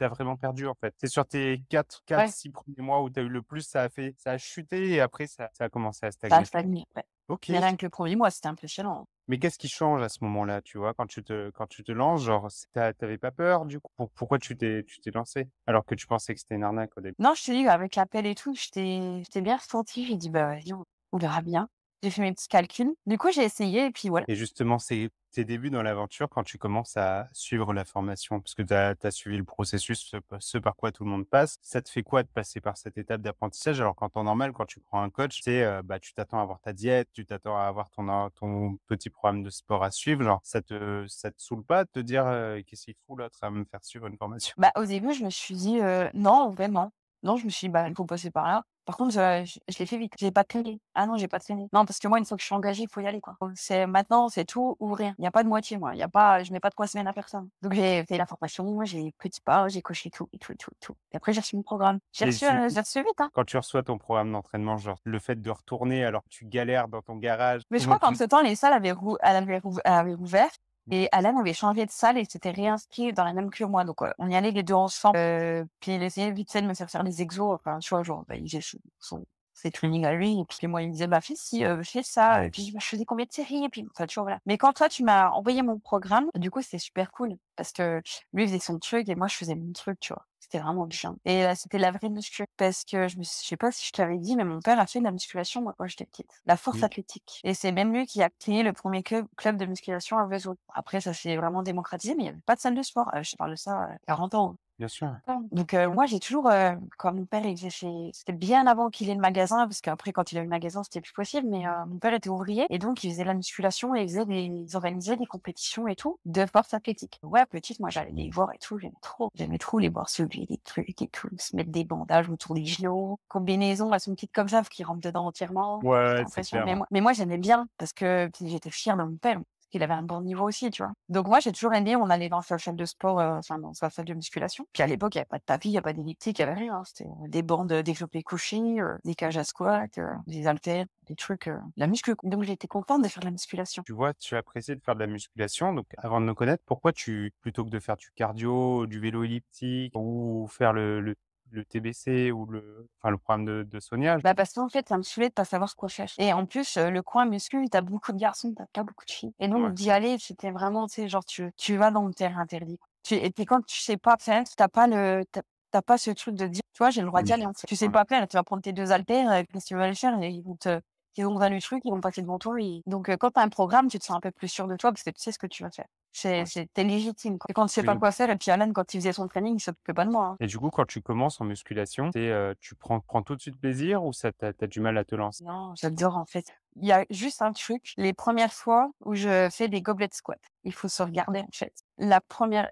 as vraiment perdu, en fait. C'est sur tes quatre Ouais, six premiers mois où tu as eu le plus, ça a chuté et après ça a commencé à ça a stagner. stagné, ouais. OK. Mais rien que le premier mois, c'était impressionnant. Mais qu'est-ce qui change à ce moment-là, tu vois? Quand tu te lances, genre, tu pas peur du coup? Pourquoi tu t'es lancé? Alors que tu pensais que c'était une arnaque au début? Non, je te dis, avec l'appel et tout, j'étais bien ressentie. J'ai dit: «Bah, vas-y, on verra bien». J'ai fait mes petits calculs. Du coup, j'ai essayé et puis voilà. Et justement, c'est tes débuts dans l'aventure quand tu commences à suivre la formation, parce que tu as suivi le processus, ce par quoi tout le monde passe. Ça te fait quoi de passer par cette étape d'apprentissage? Alors qu'en temps normal, quand tu prends un coach, c'est, bah, tu t'attends à avoir ta diète, tu t'attends à avoir ton petit programme de sport à suivre. Genre, ça te saoule pas de te dire: «Qu'est-ce qu'il fout l'autre à me faire suivre une formation?» Bah, au début, je me suis dit: «Non, vraiment». Non, je me suis dit: «Bah, il faut passer par là». Par contre, je l'ai fait vite. J'ai pas traîné. Ah non, j'ai pas traîné. Non, parce que moi, une fois que je suis engagée, il faut y aller, quoi. Donc c'est maintenant, c'est tout ou rien. Il y a pas de moitié, moi. Il y a pas je mets pas 3 semaines à personne. Donc j'ai fait la formation, j'ai petit pas, j'ai coché tout et tout et tout et tout. Et après, j'ai reçu mon programme. Et du coup, J'ai reçu vite, hein. quand tu reçois ton programme d'entraînement, genre, le fait de retourner alors que tu galères dans ton garage, Mais je comment crois tu qu'entre temps, les salles avaient rouvert. Et Alan avait changé de salle et s'était réinscrit dans la même que moi. Donc, on y allait les 2 ensemble. Puis il essayait vite fait de me faire des exos. Enfin, tu vois, genre, bah, il faisait ses trainings à lui. Et puis moi, il me disait, bah, fais ci, fais ça. Et puis, bah, je faisais combien de séries? Et puis, enfin, tu vois, voilà. Mais quand toi, tu m'as envoyé mon programme, du coup, c'était super cool. Parce que lui, il faisait son truc et moi, je faisais mon truc, tu vois. C'était vraiment bien. Et c'était la vraie muscu. Parce que je sais pas si je t'avais dit, mais mon père a fait de la musculation, moi, quand j'étais petite. La force Mmh. athlétique. Et c'est même lui qui a créé le premier club de musculation à Vesoul. Après, ça s'est vraiment démocratisé, mais il y avait pas de salle de sport. Je te parle de ça, 40 ans. Bien sûr. Donc, moi, j'ai toujours, quand mon père, il faisait c'était bien avant qu'il ait le magasin, parce qu'après, quand il a eu le magasin, c'était plus possible, mais mon père était ouvrier et donc il faisait de la musculation et ils organisaient des compétitions et tout de force athlétique. Ouais, petite, moi, j'allais les voir et tout, j'aimais trop. J'aimais trop les voir soulever des trucs et tout, se mettre des bandages autour des genoux, combinaisons, elles sont petites comme ça, faut qu'ils rentrent dedans entièrement. Ouais, J'ai c'est l'impression. clair. Mais moi, j'aimais bien parce que puis j'étais fière de mon père. Qu'il avait un bon niveau aussi, tu vois. Donc moi, j'ai toujours aimé, on allait dans sa salle de sport, enfin dans sa salle de musculation. Puis à l'époque, il y avait pas de tapis, il y a pas d'elliptique, il y avait rien, hein. C'était des bandes développées couchées, des cages à squat, des haltères, des trucs, la muscu. Donc j'étais contente de faire de la musculation. Tu vois, tu apprécies de faire de la musculation. Donc, avant de me connaître, pourquoi plutôt que de faire du cardio, du vélo elliptique ou faire le TBC ou le programme de Sonia? Bah parce qu'en fait, ça me saoulait de pas savoir ce qu'on cherche. Et en plus, le coin muscu, t'as beaucoup de garçons, t'as pas beaucoup de filles. Et Ouais. donc d'y aller, c'était vraiment, tu sais, genre tu vas dans le terrain interdit. Et puis quand tu sais pas faire, t'as pas ce truc de dire, tu vois, j'ai le droit d'y Oui. aller, en fait. Tu sais pas faire, tu vas prendre tes 2 haltères, qu'est-ce que tu vas aller faire? Et ils vont te donner le truc, ils vont passer devant toi. Donc, quand tu as un programme, tu te sens un peu plus sûr de toi parce que tu sais ce que tu vas faire. Ouais. T'es légitime, quoi. Et quand tu sais Oui, pas donc quoi faire, et puis Alan, quand il faisait son training, il s'occupait pas de moi, hein. et du coup, quand tu commences en musculation, tu prends tout de suite plaisir ou ça tu du mal à te lancer? Non, j'adore, en fait. Il y a juste un truc, les premières fois où je fais des goblet squats, il faut se regarder, en fait. La première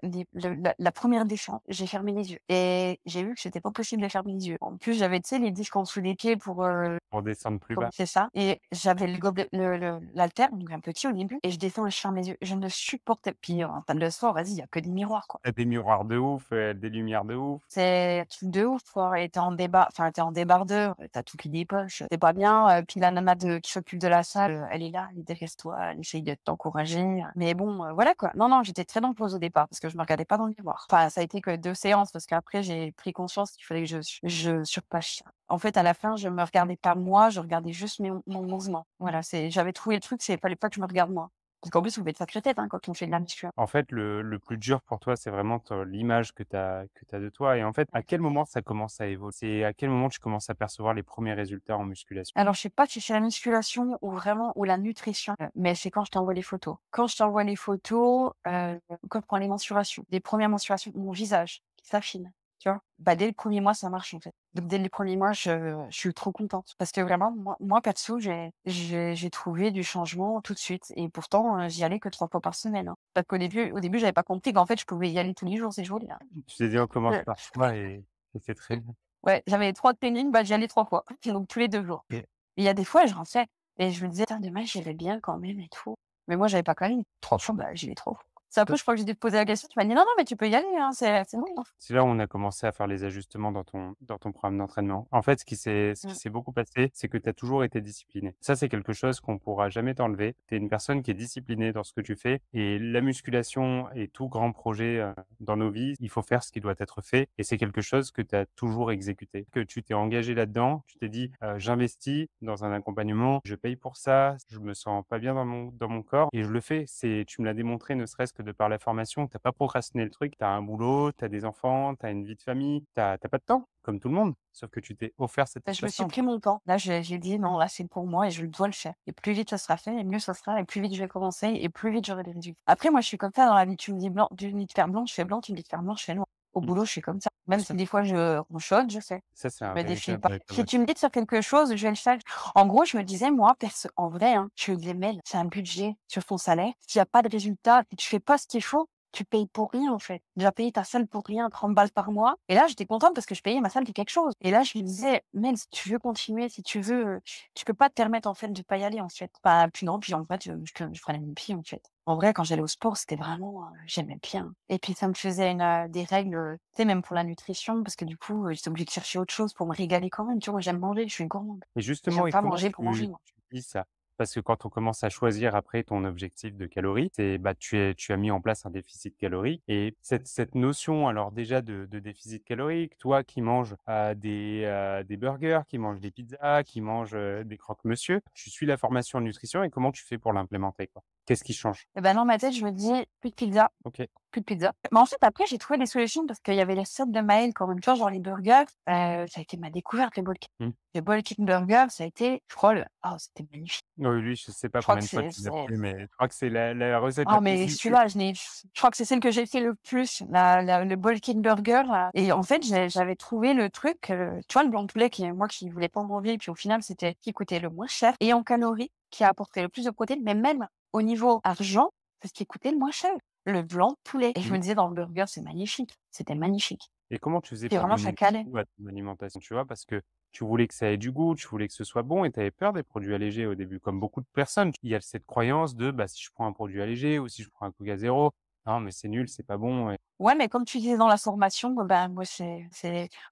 défense, j'ai fermé les yeux et j'ai vu que c'était pas possible de fermer les yeux. En plus, j'avais, tu sais, les disques en dessous des pieds Pour descendre plus bas? c'est ça. Et j'avais le gobelet, l'haltère, donc un petit au début, et je descends et je ferme les yeux. Je ne supportais puis en salle de sport, vas-y, il y a que des miroirs, quoi. Tu des miroirs de ouf, des lumières de ouf. C'est un truc de ouf, quoi. Et t'es en débardeur, tu tout qui dépoche, c'est pas bien. Puis la nana qui s'occupe de la salle, elle est là, elle est derrière toi, elle essaye de t'encourager. Mais bon, voilà, quoi. Non, j'étais très dangereuse au départ parce que je me regardais pas dans le miroir. Enfin, ça a été que 2 séances parce qu'après, j'ai pris conscience qu'il fallait que je surpasse. En fait, à la fin, je me regardais pas moi, je regardais juste mon mouvement. Voilà, j'avais trouvé le truc, fallait pas que je me regarde moi. Parce qu'en plus, vous faites sacrée tête, hein, quand on fait de la muscu. En fait, le plus dur pour toi, c'est vraiment l'image que tu as de toi et en fait, à quel moment ça commence à évoluer? C'est à quel moment tu commences à percevoir les premiers résultats en musculation? Alors, je sais pas si c'est la musculation ou la nutrition, mais c'est quand je t'envoie les photos. Quand je t'envoie les photos, quand je prends les mensurations, les premières mensurations, mon visage qui s'affine, tu vois? Bah, dès le premier mois, ça marche, en fait. Donc dès les premiers mois, je suis trop contente parce que vraiment, moi perso, j'ai trouvé du changement tout de suite et pourtant, j'y allais que 3 fois par semaine, hein. Parce qu'au début, j'avais pas compris qu'en fait, je pouvais y aller tous les jours ces jours-là. Tu t'es dit: «On commence Heu, par soi» et c'est très bien. ouais, j'avais 3 trainings, bah, j'y allais 3 fois, donc tous les 2 jours. Et Il y a des fois, je rentrais et je me disais: «Putain, demain, j'irai bien quand même et tout». Mais moi, j'avais pas quand même 3 fois, bah, j'y vais trop. C'est après, je crois que j'ai dû te poser la question, tu m'as dit: «Non, non, mais tu peux y aller, hein, c'est bon, hein». c'est là où on a commencé à faire les ajustements dans ton programme d'entraînement. En fait, ce qui Mmh. s'est beaucoup passé, c'est que tu as toujours été discipliné. Ça, c'est quelque chose qu'on pourra jamais t'enlever. Tu es une personne qui est disciplinée dans ce que tu fais et la musculation et tout grand projet, dans nos vies, il faut faire ce qui doit être fait et c'est quelque chose que tu as toujours exécuté. Que tu t'es engagé là-dedans, tu t'es dit: «J'investis dans un accompagnement, je paye pour ça, je me sens pas bien dans mon corps et je le fais». Tu me l'as démontré ne serait-ce que de par la formation, tu as pas procrastiné le truc, tu as un boulot, tu as des enfants, tu as une vie de famille, tu pas de temps, comme tout le monde, sauf que tu t'es offert cet Bah, je me suis espace-temps. pris mon temps. Là, j'ai dit: «Non, là, c'est pour moi et je dois le faire et plus vite ça sera fait et mieux ça sera et plus vite je vais commencer et plus vite j'aurai des résultats». Après, moi, je suis comme ça dans la vie. Tu me dis de faire blanc, je fais blanc, tu me dis de faire noir, je fais noir. Au Mmh. boulot, je suis comme ça. Même si Ça des fois je ronchonne, je fais. ça, c'est un Je me défile véritable pas. Si tu me dis de faire quelque chose, je vais le faire. En gros, je me disais, moi, en vrai, hein, je disais: «Mel, c'est un budget sur ton salaire. S'il y a pas de résultat, si tu fais pas ce qu'il faut, tu payes pour rien, en fait. Tu vas payer ta salle pour rien, 30 balles par mois». Et là, j'étais contente parce que je payais ma salle de quelque chose. Et là, je me disais: «Mel, si tu veux continuer, si tu veux, tu peux pas te permettre, en fait, de pas y aller, en fait». Bah, puis non, puis en fait, je prenais mon pied, en fait. En vrai, quand j'allais au sport, c'était vraiment, j'aimais bien. Et puis ça me faisait des règles, tu sais, même pour la nutrition, parce que du coup, j'étais obligée de chercher autre chose pour me régaler quand même. Tu vois, moi, j'aime manger, je suis une gourmande. et justement J'aime et pas comment manger pour manger, moi. tu vis ça? Parce que quand on commence à choisir après ton objectif de calories, c'est bah, tu as mis en place un déficit calorique et cette notion alors déjà de déficit calorique, toi qui manges, des burgers, qui manges des pizzas, qui manges, des croque-monsieur, tu suis la formation en nutrition et comment tu fais pour l'implémenter, quoi? Qu'est-ce qui change? Et ben dans ma tête, je me dis: «Plus de pizza, OK. plus de pizza». Mais en fait, après, j'ai trouvé des solutions parce qu'il y avait les recettes de Maëlle quand même, tu vois? Genre les burgers, ça a été ma découverte, Mmh. les Bolking Burger, ça a été, je crois, c'était magnifique. Oui, lui, je sais pas Je crois combien que de fois c'est tu l'as fait, mais je crois que c'est la recette la ah plus mais utilisée. celui-là, je crois que c'est celle que j'ai fait le plus, le Bolking Burger là et en fait, j'avais trouvé le truc, tu vois? Le blanc de poulet qui voulais pas en manger, puis au final, c'était qui coûtait le moins cher et en calories, qui apportait le plus de protéines, mais même au niveau argent, c'est ce qui coûtait le moins cher, le blanc de poulet et je Mmh. me disais dans le burger, c'est magnifique, c'était magnifique Et comment tu faisais et pour vraiment ça donner calait. goût à ton alimentation, tu vois? Parce que tu voulais que ça ait du goût, tu voulais que ce soit bon et tu avais peur des produits allégés au début, comme beaucoup de personnes. Il y a cette croyance de, bah, si je prends un produit allégé ou si je prends un Coca zéro, non, mais c'est nul, c'est pas bon et Ouais, mais comme tu disais dans la formation, ben, moi,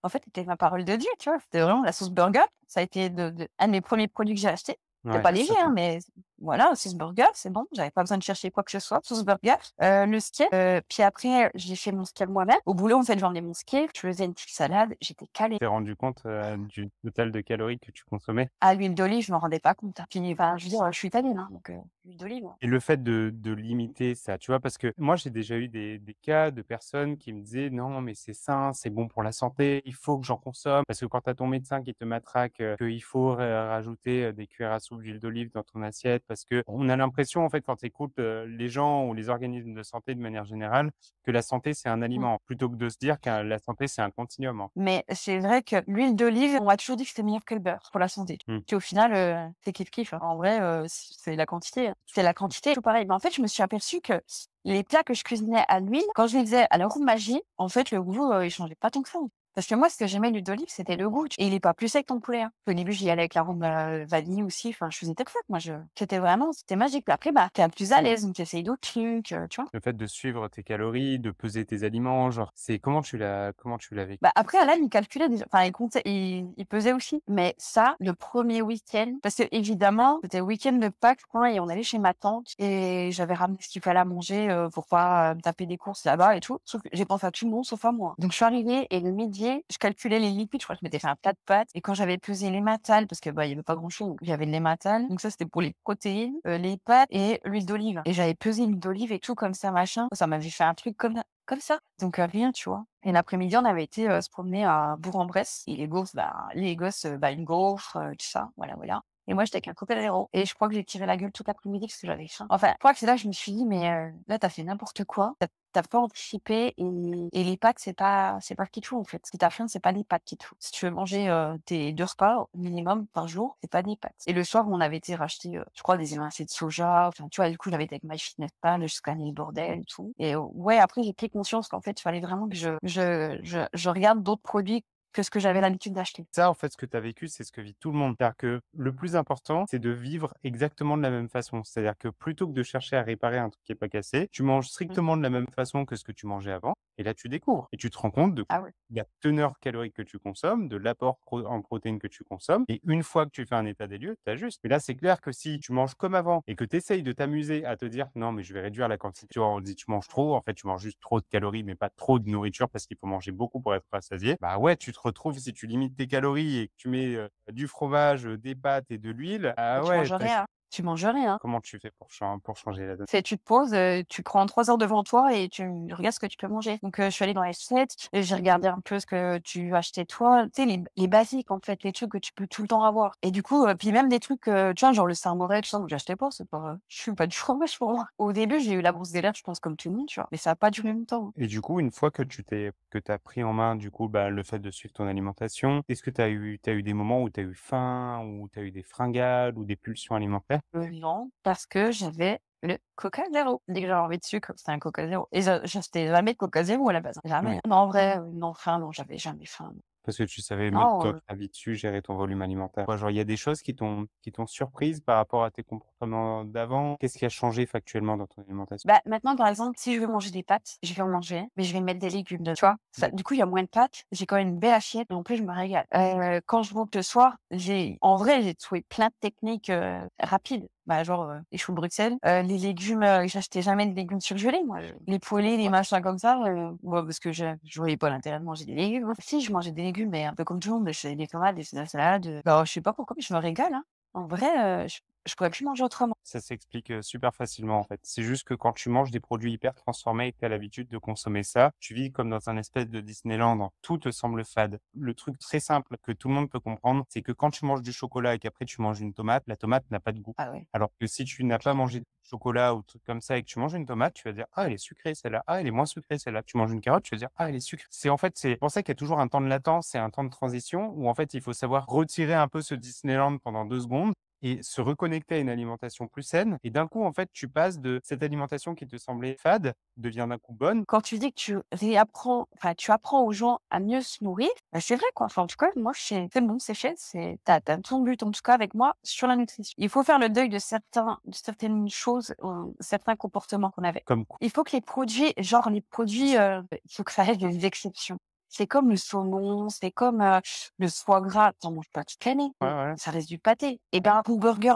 en fait, c'était ma parole de Dieu, tu vois? C'était vraiment la sauce burger. Ça a été un de mes premiers produits que j'ai acheté. C'est ouais, pas léger, hein, mais voilà, sauce burger, c'est bon. J'avais pas besoin de chercher quoi que ce soit. Sauce burger, le skier, puis après, j'ai fait mon skier moi-même. Au boulot, en fait, j'emmenais mon skier, je faisais une petite salade, j'étais calée. tu t'es rendu compte, du total de calories que tu consommais? À l'huile d'olive, je me rendais pas compte, hein. Puis, enfin, je veux dire, je suis italienne, hein, donc l'huile d'olive, hein. Et le fait de limiter ça, tu vois? Parce que moi, j'ai déjà eu des cas de personnes qui me disaient: «Non, mais c'est sain, c'est bon pour la santé, il faut que j'en consomme». Parce que quand tu as ton médecin qui te matraque, qu'il faut rajouter, des cuillères à soupe d'huile d'olive dans ton assiette parce qu'on a l'impression, en fait, quand tu écoutes, les gens ou les organismes de santé de manière générale, que la santé, c'est un Mmh. aliment, plutôt que de se dire que la santé, c'est un continuum, hein. Mais c'est vrai que l'huile d'olive, on m'a toujours dit que c'était meilleur que le beurre pour la santé. Mmh. Puis au final, c'est kiff-kiff, hein. En vrai, c'est la quantité, hein. C'est la quantité, tout pareil. Mais en fait, je me suis aperçue que les plats que je cuisinais à l'huile, quand je les faisais à la roue magie, en fait, le goût, il changeait pas tant que ça. Parce que moi, ce que j'aimais de l'huile d'olive, c'était le goût. Et il est pas plus sec ton poulet, hein. Au début, j'y allais avec l'arôme vanille aussi. Enfin, je faisais tel fait. C'était magique. Puis après, bah, t'es plus à l'aise, donc t'essayes d'autres trucs, tu vois. Le fait de suivre tes calories, de peser tes aliments, genre, c'est comment tu l'as vécu? Bah, après Alan, il calculait déjà, enfin il comptait, il pesait aussi. Mais ça, le premier week-end parce qu'évidemment, c'était le week-end de Pâques, je crois et on allait chez ma tante et j'avais ramené ce qu'il fallait à manger, pour pas, me taper des courses là-bas et tout. Sauf que j'ai pensé à tout le monde sauf à moi. Donc je suis arrivée et le midi, je calculais les lipides, je crois que je m'étais fait un plat de pâtes et quand j'avais pesé les matales parce que, bah, il y avait pas grand-chose, donc il y avait les matales, donc ça c'était pour les protéines, les pâtes et l'huile d'olive et j'avais pesé l'huile d'olive et tout comme ça machin. Ça m'avait fait un truc comme ça, donc rien, tu vois? Et l'après-midi, on avait été, se promener à Bourg-en-Bresse et les gosses, bah, une gaufre, tout ça, voilà, voilà. Et moi, j'étais avec un Coca zéro et je crois que j'ai tiré la gueule toute l'après-midi parce que j'avais faim. Enfin, je crois que c'est là que je me suis dit: «Mais là, t'as fait n'importe quoi. Tu pas anticipé et les pâtes, c'est pas ce qu'il te faut, en fait. Si tu as faim, c'est pas des pâtes qu'il te faut. Si tu veux manger, tes 2 repas au minimum par jour, c'est pas des pâtes». Et le soir, on avait été racheter, je crois des émincés de soja, enfin, tu vois? Du coup, j'avais été avec MyFitnessPal, je scannais le bordel et tout. Et ouais, après, j'ai pris conscience qu'en fait, il fallait vraiment que je regarde d'autres produits que ce que j'avais l'habitude d'acheter. Ça, en fait, ce que tu as vécu, c'est ce que vit tout le monde. C'est-à-dire que le plus important, c'est de vivre exactement de la même façon. C'est-à-dire que plutôt que de chercher à réparer un truc qui est pas cassé, tu manges Mmh. strictement de la même façon que ce que tu mangeais avant. Et là, tu découvres. Et tu te rends compte de Ah ouais. la teneur calorique que tu consommes, de l'apport en protéines que tu consommes. Et une fois que tu fais un état des lieux, tu ajustes. Mais là, c'est clair que si tu manges comme avant et que tu essayes de t'amuser à te dire non, mais je vais réduire la quantité. Tu vois, on dit tu manges trop. En fait, tu manges juste trop de calories, mais pas trop de nourriture parce qu'il faut manger beaucoup pour être rassasié. Bah ouais, tu te retrouves si tu limites tes calories et que tu mets du fromage, des pâtes et de l'huile. Et Ah tu ouais, manges rien. Tu manges rien. comment tu fais pour changer la donne? C'est tu te poses, tu prends 3 heures devant toi et tu regardes ce que tu peux manger. Donc je suis allée dans les sites et j'ai regardé un peu ce que tu achetais toi, tu sais les basiques en fait, les trucs que tu peux tout le temps avoir. Et du coup, puis même des trucs, tu vois genre le Saint-Morel, tout ça, que j'achetais pas, c'est pas je suis pas du fromage pour moi. Au début, j'ai eu la bourse des lèvres, je pense comme tout le monde, tu vois? Mais ça a pas duré longtemps, hein. Et du coup, une fois que tu as pris en main, du coup, bah, le fait de suivre ton alimentation, est-ce que tu as eu des moments où tu as eu faim, où tu as eu des fringales ou des pulsions alimentaires? Non, parce que j'avais le Coca zéro. Dès que j'avais envie de sucre, c'était un Coca zéro et j'achetais jamais de Coca zéro à la base, hein, jamais. Ouais. Non, en vrai, non, faim, non, j'avais jamais faim. Parce que tu savais mettre Non, ton vie dessus, gérer ton volume alimentaire. Ouais, genre, il y a des choses qui t'ont surprise par rapport à tes comportements d'avant? Qu'est-ce qui a changé factuellement dans ton alimentation? bah, maintenant, par exemple, si je veux manger des pâtes, je vais en manger, mais je vais mettre des légumes dedans, tu vois? Ça du coup, il y a moins de pâtes, j'ai quand même une belle assiette et en plus, je me régale. Quand je monte le soir, j'ai trouvé plein de techniques, rapides. bah, genre, les choux de Bruxelles. Les légumes, j'achetais jamais de légumes surgelés, moi. Les poêlés, les machins comme ça, moi, parce que je voyais pas l'intérêt de manger des légumes, hein. Si, je mangeais des légumes, mais un peu comme tout le monde, je faisais des tomates, des salades, bah, je sais pas pourquoi, mais je me régale, hein. En vrai, je pourrais plus manger autrement. Ça s'explique super facilement en fait. C'est juste que quand tu manges des produits hyper transformés et que tu as l'habitude de consommer ça, tu vis comme dans un espèce de Disneyland. Tout te semble fade. Le truc très simple que tout le monde peut comprendre, c'est que quand tu manges du chocolat et qu'après tu manges une tomate, la tomate n'a pas de goût. Ah ouais. Alors que si tu n'as pas mangé de chocolat ou truc comme ça et que tu manges une tomate, tu vas dire ah elle est sucrée celle-là, ah elle est moins sucrée celle-là. Tu manges une carotte, tu vas dire ah elle est sucrée. C'est en fait c'est pour ça qu'il y a toujours un temps de latence et un temps de transition où en fait il faut savoir retirer un peu ce Disneyland pendant 2 secondes et se reconnecter à une alimentation plus saine. Et d'un coup, en fait, tu passes de cette alimentation qui te semblait fade, devient d'un coup bonne. Quand tu dis que tu apprends aux gens à mieux se nourrir, bah, c'est vrai, quoi. Enfin, en tout cas, moi, c'est bon, c'est fait, tu as ton but, en tout cas, avec moi, sur la nutrition. Il faut faire le deuil de certaines choses, certains comportements qu'on avait. Comme Il faut que les produits, il faut que ça reste des exceptions. C'est comme le saumon, c'est comme, le foie gras, tu en manges pas toute l'année. ouais, ouais. Ça reste du pâté. Et ben, ton burger,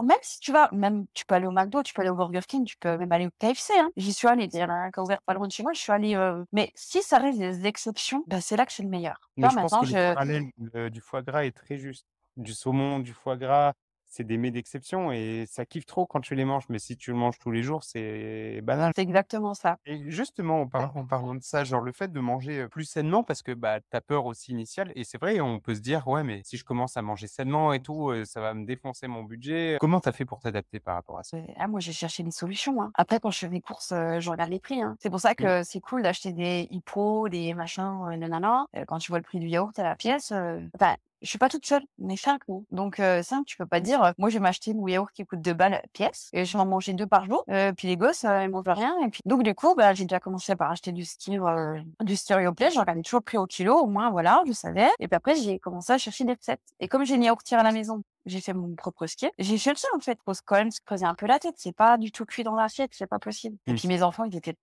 même tu peux aller au McDo, tu peux aller au Burger King, tu peux même aller au KFC, hein. J'y suis allée, il y en a un qui a ouvert pas loin de chez moi, je suis allée, mais si ça reste des exceptions, bah, c'est là que c'est le meilleur. Tu Mais vois, je pense maintenant que le je parallèle, du foie gras est très juste. Du saumon, du foie gras, c'est des mets d'exception et ça kiffe trop quand tu les manges. Mais si tu le manges tous les jours, c'est banal. c'est exactement ça. Et justement, en parlant de ça, genre le fait de manger, plus sainement parce que, bah, tu as peur aussi initiale et c'est vrai, on peut se dire: «Ouais, mais si je commence à manger sainement et tout, ça va me défoncer mon budget». Comment tu as fait pour t'adapter par rapport à ça? Moi, j'ai cherché des solutions, hein. Après, quand je fais mes courses, je regarde les prix, hein. C'est pour ça Mmh. que c'est cool d'acheter des Hypo, des machins, nanana. Quand tu vois le prix du yaourt à la pièce, enfin, je suis pas toute seule, on est 5 nous. Donc 5, tu peux pas dire, «Moi, je vais m'acheter mon yaourt qui coûte 2 balles pièce et je vais en manger 2 par jour, puis les gosses, ils mangent rien» et puis donc du coup, bah, j'ai déjà commencé par acheter du Stirioplay. Je regardais toujours le prix au kilo, au moins, voilà, je savais et puis après, j'ai commencé à chercher des recettes et comme j'ai une yaourtière à la maison, j'ai fait mon propre skip. J'ai cherché en fait, faut quand même se creuser un peu la tête. C'est pas du tout cuit dans l'assiette, c'est pas possible. Et Mmh. puis mes enfants, ils étaient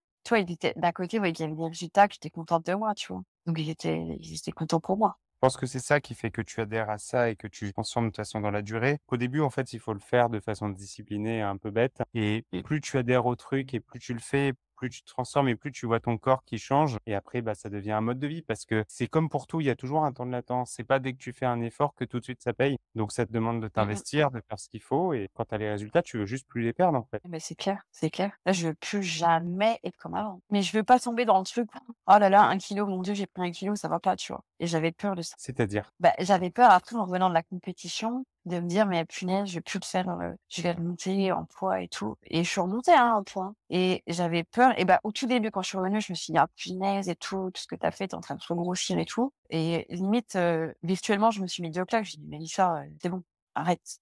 d'un côté, ouais, ils avaient des résultats, que j'étais contente de moi, tu vois. Donc ils étaient contents pour moi. Je pense que c'est ça qui fait que tu adhères à ça et que tu consommes de toute façon dans la durée. Qu'au début, en fait, il faut le faire de façon disciplinée et un peu bête et plus tu adhères au truc et plus tu le fais, plus tu te transformes et plus tu vois ton corps qui change et après, bah, ça devient un mode de vie parce que c'est comme pour tout, il y a toujours un temps de latence. C'est pas dès que tu fais un effort que tout de suite ça paye. Donc ça te demande de Mmh mh. t'investir, de faire ce qu'il faut et quand tu as les résultats, tu veux juste plus les perdre, en fait. Eh beh, c'est clair, c'est clair. Là, je veux plus jamais être comme avant. Mais je veux pas tomber dans le truc: «Oh là là, 1 kilo, mon Dieu, j'ai pris 1 kilo, ça va pas», tu vois? Et j'avais peur de ça. C'est-à-dire? Bah, j'avais peur après en revenant de la compétition, de me dire: «Mais punaise, je vais plus le faire, je vais remonter en poids et tout» et je suis remontée, hein, en poids, hein et j'avais peur et bah, au tout début quand je suis revenue, je me suis dit: «Ah punaise et tout ce que tu as fait, tu es en train de trop grossir et tout» et limite, virtuellement, je me suis mis 2 claques. J'ai dit: «Mélissa, c'est bon, arrête,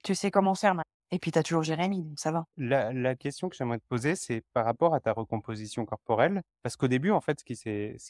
tu sais comment faire maintenant et puis tu as toujours Jérémy, donc ça va». La question que j'aimerais te poser, c'est par rapport à ta recomposition corporelle. Parce qu'au début, en fait, ce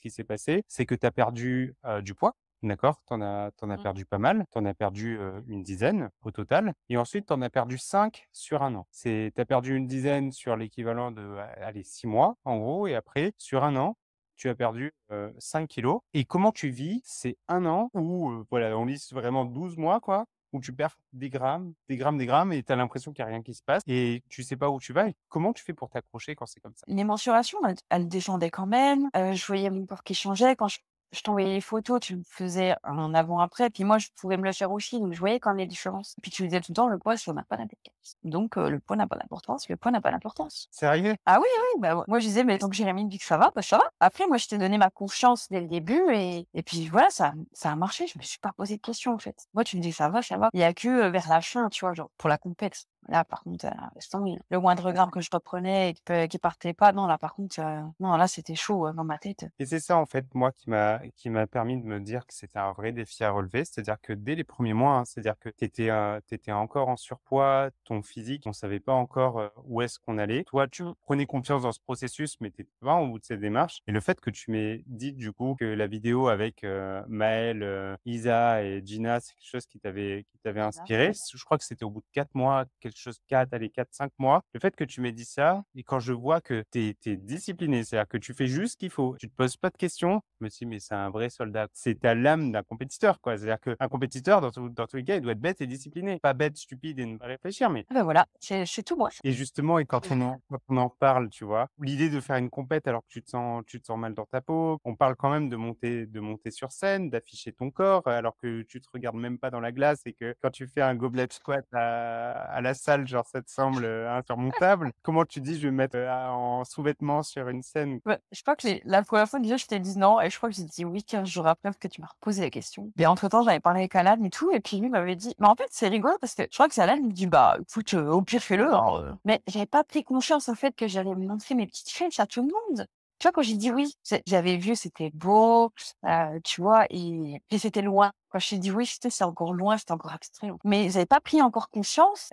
qui s'est passé, c'est que tu as perdu, du poids, d'accord? Tu en as Mmh. perdu pas mal. Tu en as perdu, une dizaine au total et ensuite tu en as perdu 5 sur 1 an. Tu as perdu une dizaine sur l'équivalent de, allez 6 mois en gros et après sur 1 an, tu as perdu, 5 kilogrammes et comment tu vis ces 1 an où, voilà, on lisse vraiment 12 mois quoi, où tu perds des grammes, des grammes, des grammes et tu as l'impression qu'il y a rien qui se passe et tu sais pas où tu vas et comment tu fais pour t'accrocher quand c'est comme ça? Les mensurations, elles descendaient quand même, je voyais mon corps qui changeait. Quand je t'envoyais les photos, tu me faisais un avant-après, puis moi, je pouvais me le faire aussi, donc je voyais quand même les différences. Puis tu me disais tout le temps: «Le poids, ça n'a pas d'importance». Donc le poids n'a pas d'importance, le poids n'a pas d'importance. Sérieux? Ah oui, oui, bah, moi je disais: «Mais tant que Jérémy me dit que ça va, bah, ça va». Après moi, je t'ai donné ma confiance dès le début et puis voilà, ça a marché. Je me suis pas posé de questions, en fait. Moi, tu me dis: «Ça va, ça va». Il y a que, vers la fin, tu vois, genre pour la compète. Là, par contre, laisse tomber. Le moindre gramme que je reprenais et qui partait pas, non, là, par contre, non, là, c'était chaud, dans ma tête. Et c'est ça, en fait, moi, qui m'a permis de me dire que c'était un vrai défi à relever. C'est-à-dire que dès les premiers mois, hein, c'est-à-dire que tu étais encore en surpoids, ton physique, on savait pas encore, où est-ce qu'on allait. Toi, tu prenais confiance dans ce processus, mais tu étais pas au bout de cette démarche et le fait que tu m'aies dit, du coup, que la vidéo avec, Maëlle, Isa et Gina, c'est quelque chose qui t'avait C'est ça. inspiré. Je crois que c'était au bout de 4 mois, quelque choses 4, allez 4-5 mois. Le fait que tu m'aies dit ça et quand je vois que tu es discipliné, c'est-à-dire que tu fais juste ce qu'il faut, tu te poses pas de questions, je me suis dit: «Mais c'est un vrai soldat». C'est tu l'âme d'un compétiteur, quoi. C'est-à-dire qu'un compétiteur dans tous les cas, il doit être bête et discipliné. Pas bête, stupide et ne pas réfléchir, mais Ah bah, voilà, c'est tout moi. et justement et quand on en parle, tu vois? L'idée de faire une compète alors que tu te sens mal dans ta peau, on parle quand même de monter sur scène, d'afficher ton corps, alors que tu te regardes même pas dans la glace et que quand tu fais un goblet squat à la salle, genre ça te semble, insurmontable. Comment tu dis: «Je vais me mettre, en sous-vêtements sur une scène»? Ouais, je crois que la première fois déjà je t'ai dit non et je crois que j'ai dit oui 15 jours après parce que tu m'as reposé la question. Mais entre-temps, j'avais parlé avec Alan et tout et puis lui m'avait dit mais en fait, c'est rigolo parce que je crois que c'est Alan qui me dit: «Bah, écoute, au pire fais-le, hein, Mais j'avais pas pris conscience en fait que j'allais montrer mes petites fesses à tout le monde. Tu vois, quand j'ai dit oui, j'avais vu, c'était beau, tu vois? Et puis c'était loin. Quand je t'ai dit oui, c'est encore loin, c'était encore abstrait. Mais j'avais pas pris encore conscience,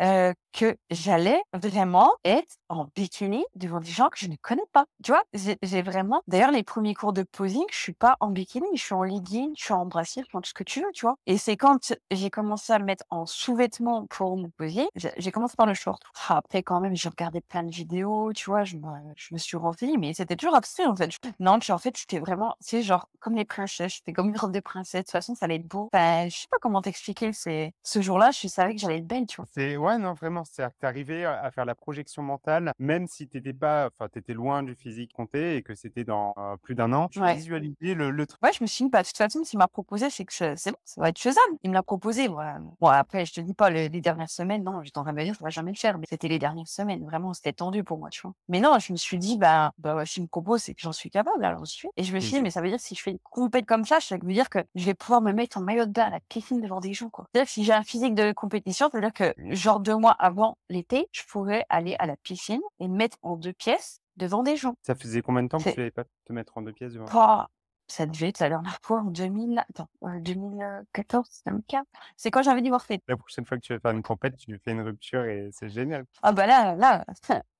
que j'allais vraiment être en bikini devant des gens que je ne connais pas. Tu vois? J'ai vraiment d'ailleurs les premiers cours de posing, je suis pas en bikini, je suis en legging, je suis en brassière, enfin tout ce que tu veux, tu vois? Et c'est quand j'ai commencé à me mettre en sous-vêtements pour me poser, j'ai commencé par le short. Après quand même, j'ai regardé plein de vidéos, tu vois? Je me suis renseignée, mais c'était toujours abstrait en fait. Non, en fait, j'étais vraiment, tu sais, genre comme les princesses, j'étais comme une robe de princesse. De toute façon, ça allait être beau. Enfin, je sais pas comment t'expliquer, c'est ce jour-là, je savais que j'allais être belle, tu vois? C'est ouais, non, vraiment, c'est-à-dire que tu arrivais à faire la projection mentale, même si tu étais pas enfin, tu étais loin du physique compté et que c'était dans, plus d'un an, tu Ouais. visualisais le truc. Ouais, je me suis dit: «Bah, de toute façon, s'il m'a proposé, c'est que c'est bon, ça va être faisable». Il me l'a proposé, voilà. Bon, après, je te dis pas les dernières semaines, non, j'étais en train de me dire: «Ça va jamais le faire», mais c'était les dernières semaines, vraiment, c'était tendu pour moi, tu vois? Mais non, je me suis dit: «Bah, ouais, s'il me propose, c'est que j'en suis capable, alors j'y vais» et je me Et suis dit: je «Mais ça veut dire si je fais une compète comme ça veut dire que je vais pouvoir me mettre en maillot de bain à la piscine devant des gens, quoi». C'est-à-dire que si j'ai un physique de compétition, ça veut dire que, genre 2 mois avant l'été, je pourrais aller à la piscine et me mettre en 2 pièces devant des gens. ça faisait combien de temps que tu C'est l'avais pas te mettre en 2 pièces devant pas ça devait être la dernière fois en 2000 attends, 2014-2015. C'est quand j'avais divorcé. la prochaine fois que tu vas faire une compète, tu fais une rupture et c'est génial. Ah bah là,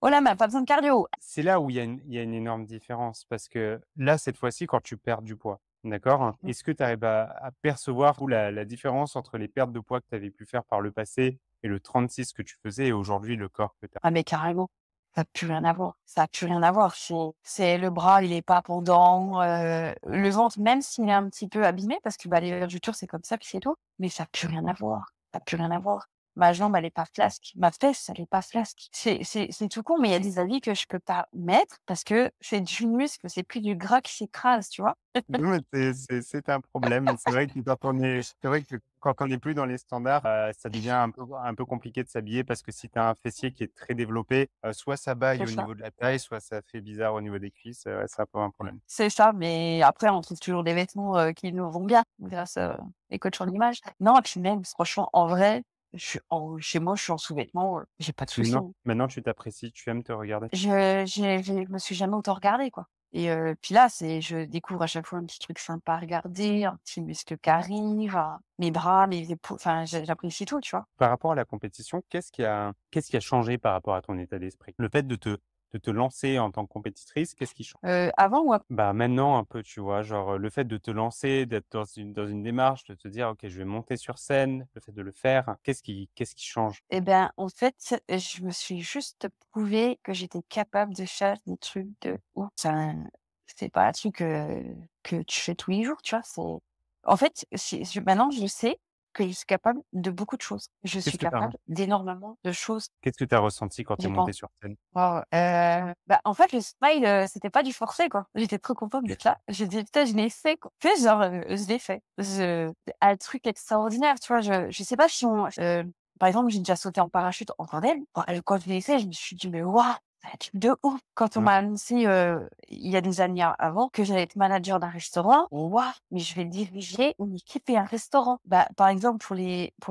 oh la main, pas besoin de cardio. C'est là où il y a une énorme différence parce que là, cette fois-ci, quand tu perds du poids, d'accord? Mmh. Est-ce que tu arrives à percevoir où la différence entre les pertes de poids que tu avais pu faire par le passé et le 36 que tu faisais et aujourd'hui le corps que tu as? Ah mais carrément, ça a plus rien à voir. Ça a plus rien à voir. C'est le bras, il est pas pendant, le ventre, même s'il est un petit peu abîmé parce que, bah, les vergetures, c'est comme ça, puis c'est tout, mais ça a plus rien à voir. Ça a plus rien à voir. Ma jambe, elle est pas flasque. Ma fesse, elle est pas flasque. C'est tout con, mais il y a des habits que je peux pas mettre parce que c'est du muscle, c'est plus du gras qui s'écrase, tu vois? Non, mais c'est un problème. C'est vrai que quand on n'est plus dans les standards, ça devient un peu compliqué de s'habiller parce que si tu as un fessier qui est très développé, soit ça baille C'est au ça. niveau de la taille, soit ça fait bizarre au niveau des cuisses, ouais, c'est un peu un problème. C'est ça, mais après on trouve toujours des vêtements, qui nous vont bien grâce, les coachs en images. Non et puis même franchement en vrai, je suis en chez moi, je suis en sous-vêtements, j'ai pas de soucis, Non, hein. maintenant tu t'apprécies, tu aimes te regarder. Je me suis jamais autant regardée, quoi et puis là, je découvre à chaque fois un petit truc sympa à regarder, un petit muscle qui arrive, mes bras, mes épaules, enfin j'apprécie tout, tu vois? Par rapport à la compétition, qu'est-ce qui a changé par rapport à ton état d'esprit? Le fait de te lancer en tant que compétitrice, qu'est-ce qui change? Avant ou ap Bah, maintenant un peu, tu vois? Genre, le fait de te lancer, d'être dans une démarche, de te dire: «OK, je vais monter sur scène», le fait de le faire, qu'est-ce qui change? et ben, en fait, je me suis juste prouvé que j'étais capable de faire des trucs de ouf. Enfin, c'est pas un truc, que tu fais tous les jours, tu vois? En fait, si je maintenant, je sais que je suis capable de beaucoup de choses. Je suis Qu'est-ce que tu as capable d'énormément de choses. qu'est-ce que tu as ressenti quand tu J'ai es pen montée sur scène? Waouh, bah, en fait, le smile, c'était pas du forcé, quoi. J'étais trop contente d'être là. J'ai dit: «Putain, je l'ai fait, quoi». Tu sais, genre, je l'ai fait. C'est un truc extraordinaire, tu vois? Je sais pas si par exemple, j'ai déjà sauté en parachute en tandem. Quand je l'ai fait, je me suis dit: «Mais waouh, c'est un truc de ouf!» Quand on Mmh. m'a annoncé, il y a des années avant que j'allais être manager d'un restaurant, waouh, mais je vais diriger une équipe et un restaurant. Bah, par exemple, pour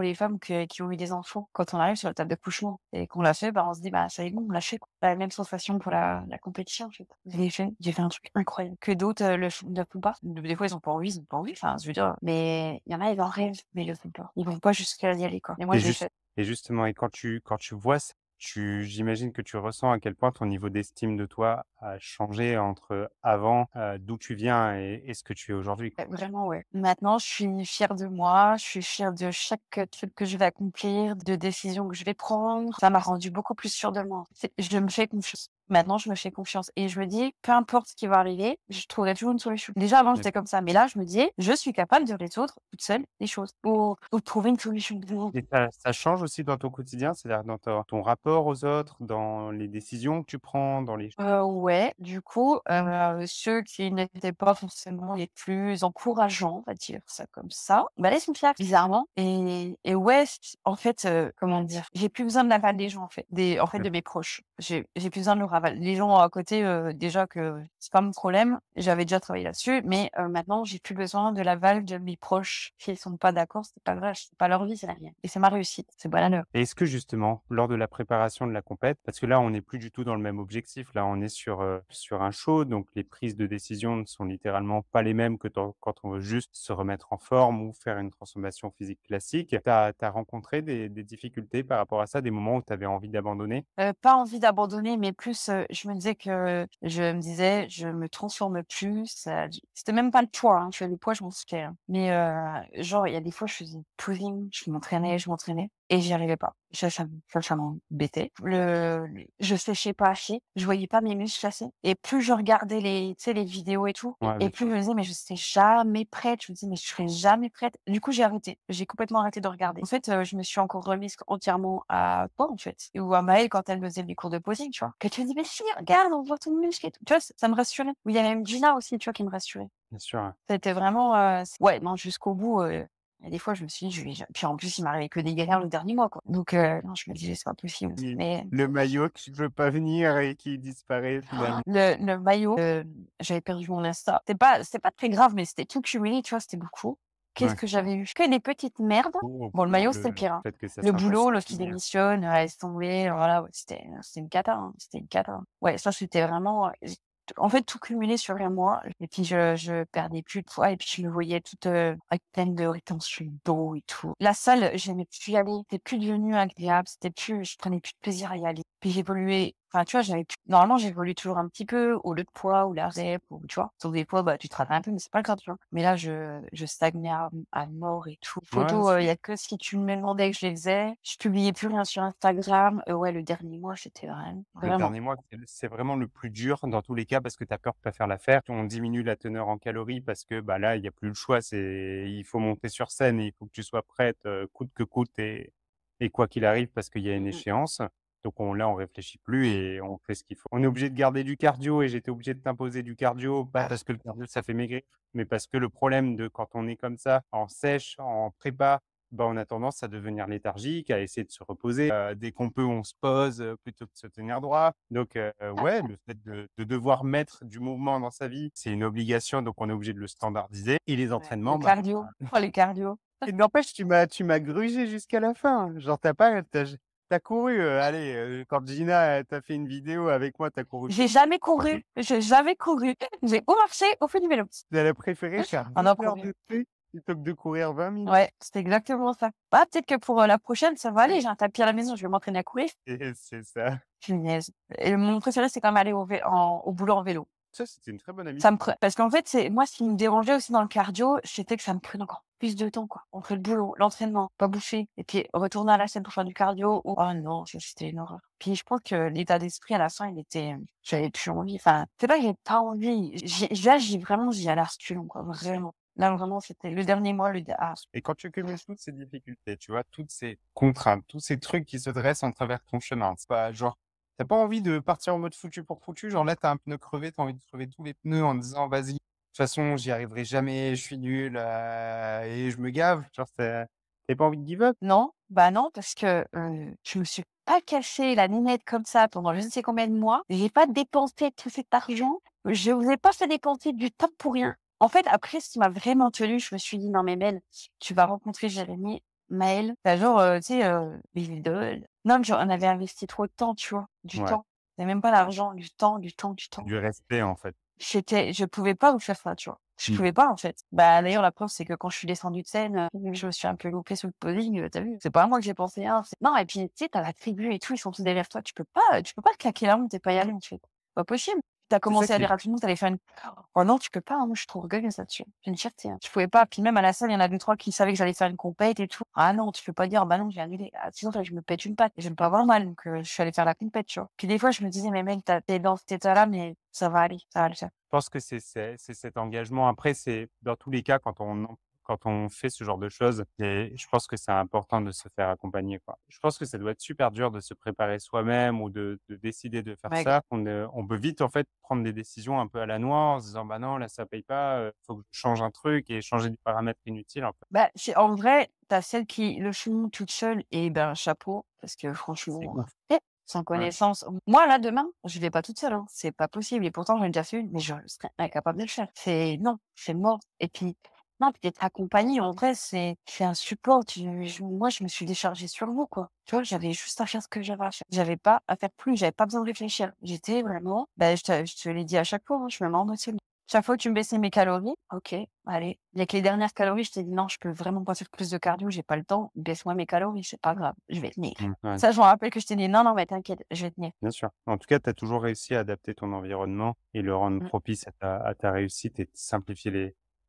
les femmes qui ont eu des enfants, quand on arrive sur la table d'accouchement et qu'on l'a fait, bah, on se dit: «Bah, ça y est, bon, on l'a fait, quoi». Bah, même sensation pour la compétition, en fait. Je l'ai fait, j'ai fait un truc incroyable que d'autres, ne font pas. Des fois, ils ont pas envie, enfin, je veux dire, mais il y en a, ils en rêvent, mais ils le font pas. Ils vont pas jusqu'à y aller, quoi. Et moi, Et je l'ai juste fait. et justement et quand tu vois ça, j'imagine que tu ressens à quel point ton niveau d'estime de toi a changé entre avant, d'où tu viens et ce que tu es aujourd'hui? Vraiment, ouais. Maintenant, je suis fière de moi, je suis fière de chaque, truc que je vais accomplir, de décisions que je vais prendre. Ça m'a rendue beaucoup plus sûre de moi. Je me fais confiance. Maintenant, je me fais confiance et je me dis: «Peu importe ce qui va arriver, je trouverai toujours une solution». Déjà, avant, j'étais comme ça, mais là, je me dis: «Je suis capable de résoudre toute seule les choses ou de trouver une solution». Et ça change aussi dans ton quotidien? C'est-à-dire dans ton rapport aux autres, dans les décisions que tu prends, dans les Ouais, du coup, ceux qui n'étaient pas forcément les plus encourageants, on va dire ça comme ça, bah, là, ils sont fiers bizarrement et ouais, en fait, comment dire? J'ai plus besoin de l'aval des gens, en fait, de mes proches. J'ai plus besoin de leur aval. Les gens à côté, déjà que c'est pas mon problème, j'avais déjà travaillé là-dessus, mais maintenant, j'ai plus besoin de l'aval de mes proches. S'ils sont pas d'accord, c'est pas grave, c'est pas leur vie, c'est la mienne et c'est ma réussite, c'est pas la leur. Et est-ce que justement, lors de la préparation de la compète, parce que là, on n'est plus du tout dans le même objectif, là, on est sur un show, donc les prises de décision ne sont littéralement pas les mêmes que quand on veut juste se remettre en forme ou faire une transformation physique classique. Tu as rencontré des difficultés par rapport à ça, des moments où tu avais envie d'abandonner? Pas envie d'abandonner, mais plus, je me transforme plus, c'était même pas le poids, hein, tu vois? Le poids, je m'en foutais, hein. Mais, genre, il y a des fois, je faisais du posing, je m'entraînais et j'y arrivais pas. Ça m'embêtait. Je séchais pas assez, je voyais pas mes muscles assez et plus je regardais tu sais, les vidéos et tout Ouais, et bien plus sûr. je me disais: «Mais je serai jamais prête». Je me disais: «Mais je serai jamais prête». Du coup, j'ai arrêté. J'ai complètement arrêté de regarder. En fait, je me suis encore remise entièrement à toi, en fait, ou à Maëlle quand elle me faisait les cours de posing, tu vois? Que tu me dis: «Mais si, regarde, on voit ton muscle et tout». Tu vois? Ça me rassurait. Ou il y avait même Gina aussi, tu vois, qui me rassurait. Bien sûr. C'était vraiment, ouais, non, jusqu'au bout, il y a des fois, je me suis dit: «Je vais ja» puis en plus, il m'arrivait que des galères le dernier mois, quoi. Donc non, je me disais: «C'est pas possible». Oui, Mais le maillot qui veut pas venir et qui disparaît finalement. le maillot, j'avais perdu mon Insta. C'était pas très grave, mais c'était tout cumulé, tu vois? C'était beaucoup. Qu'est-ce Ouais. que j'avais eu? Que des petites merdes. Oh, Bon, le maillot, c'était le le pire, hein. fait que ça Le boulot, s'impatiente l'autre qui hier. démissionne, laisse tomber, voilà, ouais, c'était une cata, hein, c'était une cata. Ouais, ça, c'était vraiment, en fait, tout cumulé sur un mois et puis je perdais plus de poids et puis je me voyais toute, avec pleine de rétention d'eau et tout. La salle, j'aimais plus y aller, c'était plus devenu agréable, je prenais plus de plaisir à y aller. Puis j'évoluais, enfin, tu vois, normalement, j'évolue toujours un petit peu au lieu de poids ou la rep ou tu vois? Sauf des fois, bah, tu te rates un peu, mais c'est pas grave, tu vois? Mais là, je stagnais à mort et tout. Ouais, Photos, il y a que si tu me demandais que je les faisais. Je publiais plus rien sur Instagram. Ouais, le dernier mois, c'était le vraiment dernier mois, c'est vraiment le plus dur dans tous les cas parce que tu as peur de pas faire l'affaire. On diminue la teneur en calories parce que, bah, là, il y a plus le choix, il faut monter sur scène et il faut que tu sois prête, coûte que coûte et quoi qu'il arrive parce qu'il y a une mmh mh. échéance. Donc on réfléchit plus et on fait ce qu'il faut. On est obligé de garder du cardio et j'étais obligé de t'imposer du cardio, pas parce que le cardio ça fait maigrir, mais parce que le problème de quand on est comme ça, en sèche, en prépa, bah, on a tendance à devenir léthargique, à essayer de se reposer. Dès qu'on peut, on se pose, plutôt que de se tenir droit. Donc, ouais, le fait de devoir mettre du mouvement dans sa vie, c'est une obligation, donc on est obligé de le standardiser et les Ouais, le entraînements, bah cardio. Oh, les cardio. et n'empêche, tu m'as grugé jusqu'à la fin. Genre, tu as couru, allez, quand Gina, elle t'a fait une vidéo avec moi, tu as couru J'ai combien? jamais couru, j'ai jamais couru. J'ai ou marché ou fait du vélo. Elle a préféré faire Ah 2 non, heures courir. de thé plutôt que de courir 20 minutes Ouais, c'est exactement ça. Bah, peut-être que pour, la prochaine, ça va aller. J'ai un tapis à la maison, je vais m'entraîner à courir. et c'est ça. Punaise. Et mon préféré, c'est quand même aller au boulot en vélo. Ça, c'était une très bonne Ça me habitude. pre Parce qu'en fait, c'est moi, ce qui me dérangeait aussi dans le cardio, c'était que ça me prenait encore plus de temps, quoi. Entre le boulot, l'entraînement, pas bouffer et puis retourner à la salle pour faire du cardio ou oh non, ça, c'était une horreur. Puis je pense que l'état d'esprit à la fin, il était, j'avais plus envie. Enfin, c'est pas que j'avais pas envie. J'y allais à reculons, quoi, vraiment. Là, vraiment, c'était le dernier mois, Et quand tu cumules toutes ces difficultés, tu vois, toutes ces contraintes, tous ces trucs qui se dressent en travers de ton chemin, c'est pas genre, t'as pas envie de partir en mode foutu pour foutu, genre là, t'as un pneu crevé, t'as envie de crever tous les pneus en disant: «Vas-y, de toute façon, j'y arriverai jamais, je suis nul, et je me gave», genre tu pas envie de give up? non, bah, non, parce que, je me suis pas cassé la nénette comme ça pendant je ne sais combien de mois. J'ai pas dépensé tout cet argent. Je vous ai pas fait dépenser du temps pour rien. En fait, après, ce qui m'a vraiment tenue, je me suis dit: «Non mais Mel, tu vas rencontrer Jérémy, Maël». Bah, genre, tu sais, mes idoles. Non, mais genre, on avait investi trop de temps, tu vois? Du Ouais, temps. C'est même pas l'argent, du temps, du temps, du c'est temps. du respect, en fait. Je pouvais pas vous faire ça, tu vois? Je Mmh. pouvais pas, en fait. Bah, d'ailleurs, la preuve, c'est que quand je suis descendue de scène, je me suis un peu loupée sur le posing, tu vu? C'est pas à moi que j'ai pensé, hein, non et puis, tu sais, tu as la tribu et tout, ils sont tous derrière toi. Tu peux pas te claquer la honte et pas y aller, en fait. Pas possible. t'as C'est ça commencé à qui est dire à tout le monde, t'allais faire une oh non, tu peux pas, hein, moi je suis trop orgueilleuse là-dessus. J'ai une fierté, hein. Je pouvais pas. Puis même à la salle, il y en a 2-3 qui savaient que j'allais faire une compète et tout. Ah non, tu peux pas dire: «Bah non, j'ai annulé». Ah sinon, je me pète une patte et j'aime pas avoir mal, donc je suis allée faire la compète, tu vois? Puis des fois, je me disais: «Mais mec, tu es dans cet état-là, mais ça va aller, ça va le faire». Je pense que c'est cet engagement. Après, c'est dans tous les cas, quand on fait ce genre de choses et je pense que c'est important de se faire accompagner, quoi. Je pense que ça doit être super dur de se préparer soi-même ou de décider de faire Ouais, grave. ça. On peut vite, en fait, prendre des décisions un peu à la noix en se disant: «Bah non, là, ça paye pas, faut que je change un truc» et changer des paramètres inutiles, en fait. Bah, c'est en vrai, tu celles qui le font toutes seules et ben, chapeau parce que C'est franchement, ouf. sans Ouais. connaissance moi là, demain, je vais pas toute seule, hein, c'est pas possible et pourtant j'en ai déjà fait une, mais je serais incapable de le faire. C'est non, c'est mort et puis non, puis d'être accompagnée en vrai, c'est un support. Tu je moi, je me suis déchargée sur vous, quoi. Tu vois? J'avais juste à faire ce que j'avais à faire. J'avais pas à faire plus, j'avais pas besoin de réfléchir. J'étais vraiment bah, je te l'ai dit à chaque fois, hein, je me mets en mode chaque fois que tu me baissais mes calories, OK, allez. Avec les dernières calories, je t'ai dit: «Non, je peux vraiment pas faire plus de cardio, j'ai pas le temps. Baisse-moi mes calories, c'est pas grave, je vais tenir». Ouais. Ça, je me rappelle que je t'ai dit: «Non, non, mais t'inquiète, je vais tenir». Bien sûr. En tout cas, tu as toujours réussi à adapter ton environnement et le rendre Mmh. propice à ta réussite et de simplifier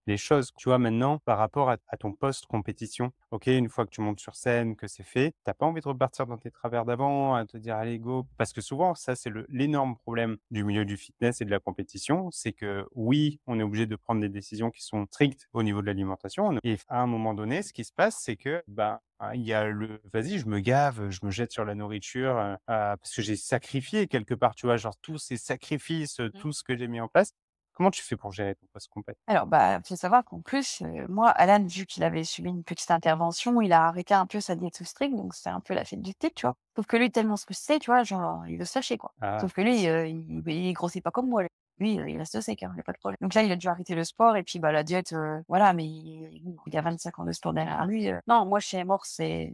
les choses. Tu vois, maintenant, par rapport à ton post-compétition, OK, une fois que tu montes sur scène, que c'est fait, t'as pas envie de repartir dans tes travers d'avant, à te dire: «Allez, go». Parce que souvent, ça, c'est l'énorme problème du milieu du fitness et de la compétition, c'est que oui, on est obligé de prendre des décisions qui sont strictes au niveau de l'alimentation et à un moment donné, ce qui se passe, c'est que, ben, il y a le: «Vas-y, je me gave, je me jette sur la nourriture, parce que j'ai sacrifié quelque part», tu vois? Genre tous ces sacrifices, tout ce que j'ai mis en place. Comment tu fais pour gérer ton post-compète? Alors, bah, faut savoir qu'en plus, moi, Alan, vu qu'il avait subi une petite intervention, il a arrêté un peu sa diète strict, donc c'est un peu la fête du type, tu vois? Sauf que lui, tellement stressé, tu vois, genre, il veut se lâcher, quoi. Ah, Sauf que lui, il grossit pas comme moi, lui, il reste sec, hein, il y a pas de problème. Donc là, il a dû arrêter le sport et puis, bah, la diète, voilà, mais il a 25 ans de sport derrière lui, non, moi, chez Mort, c'est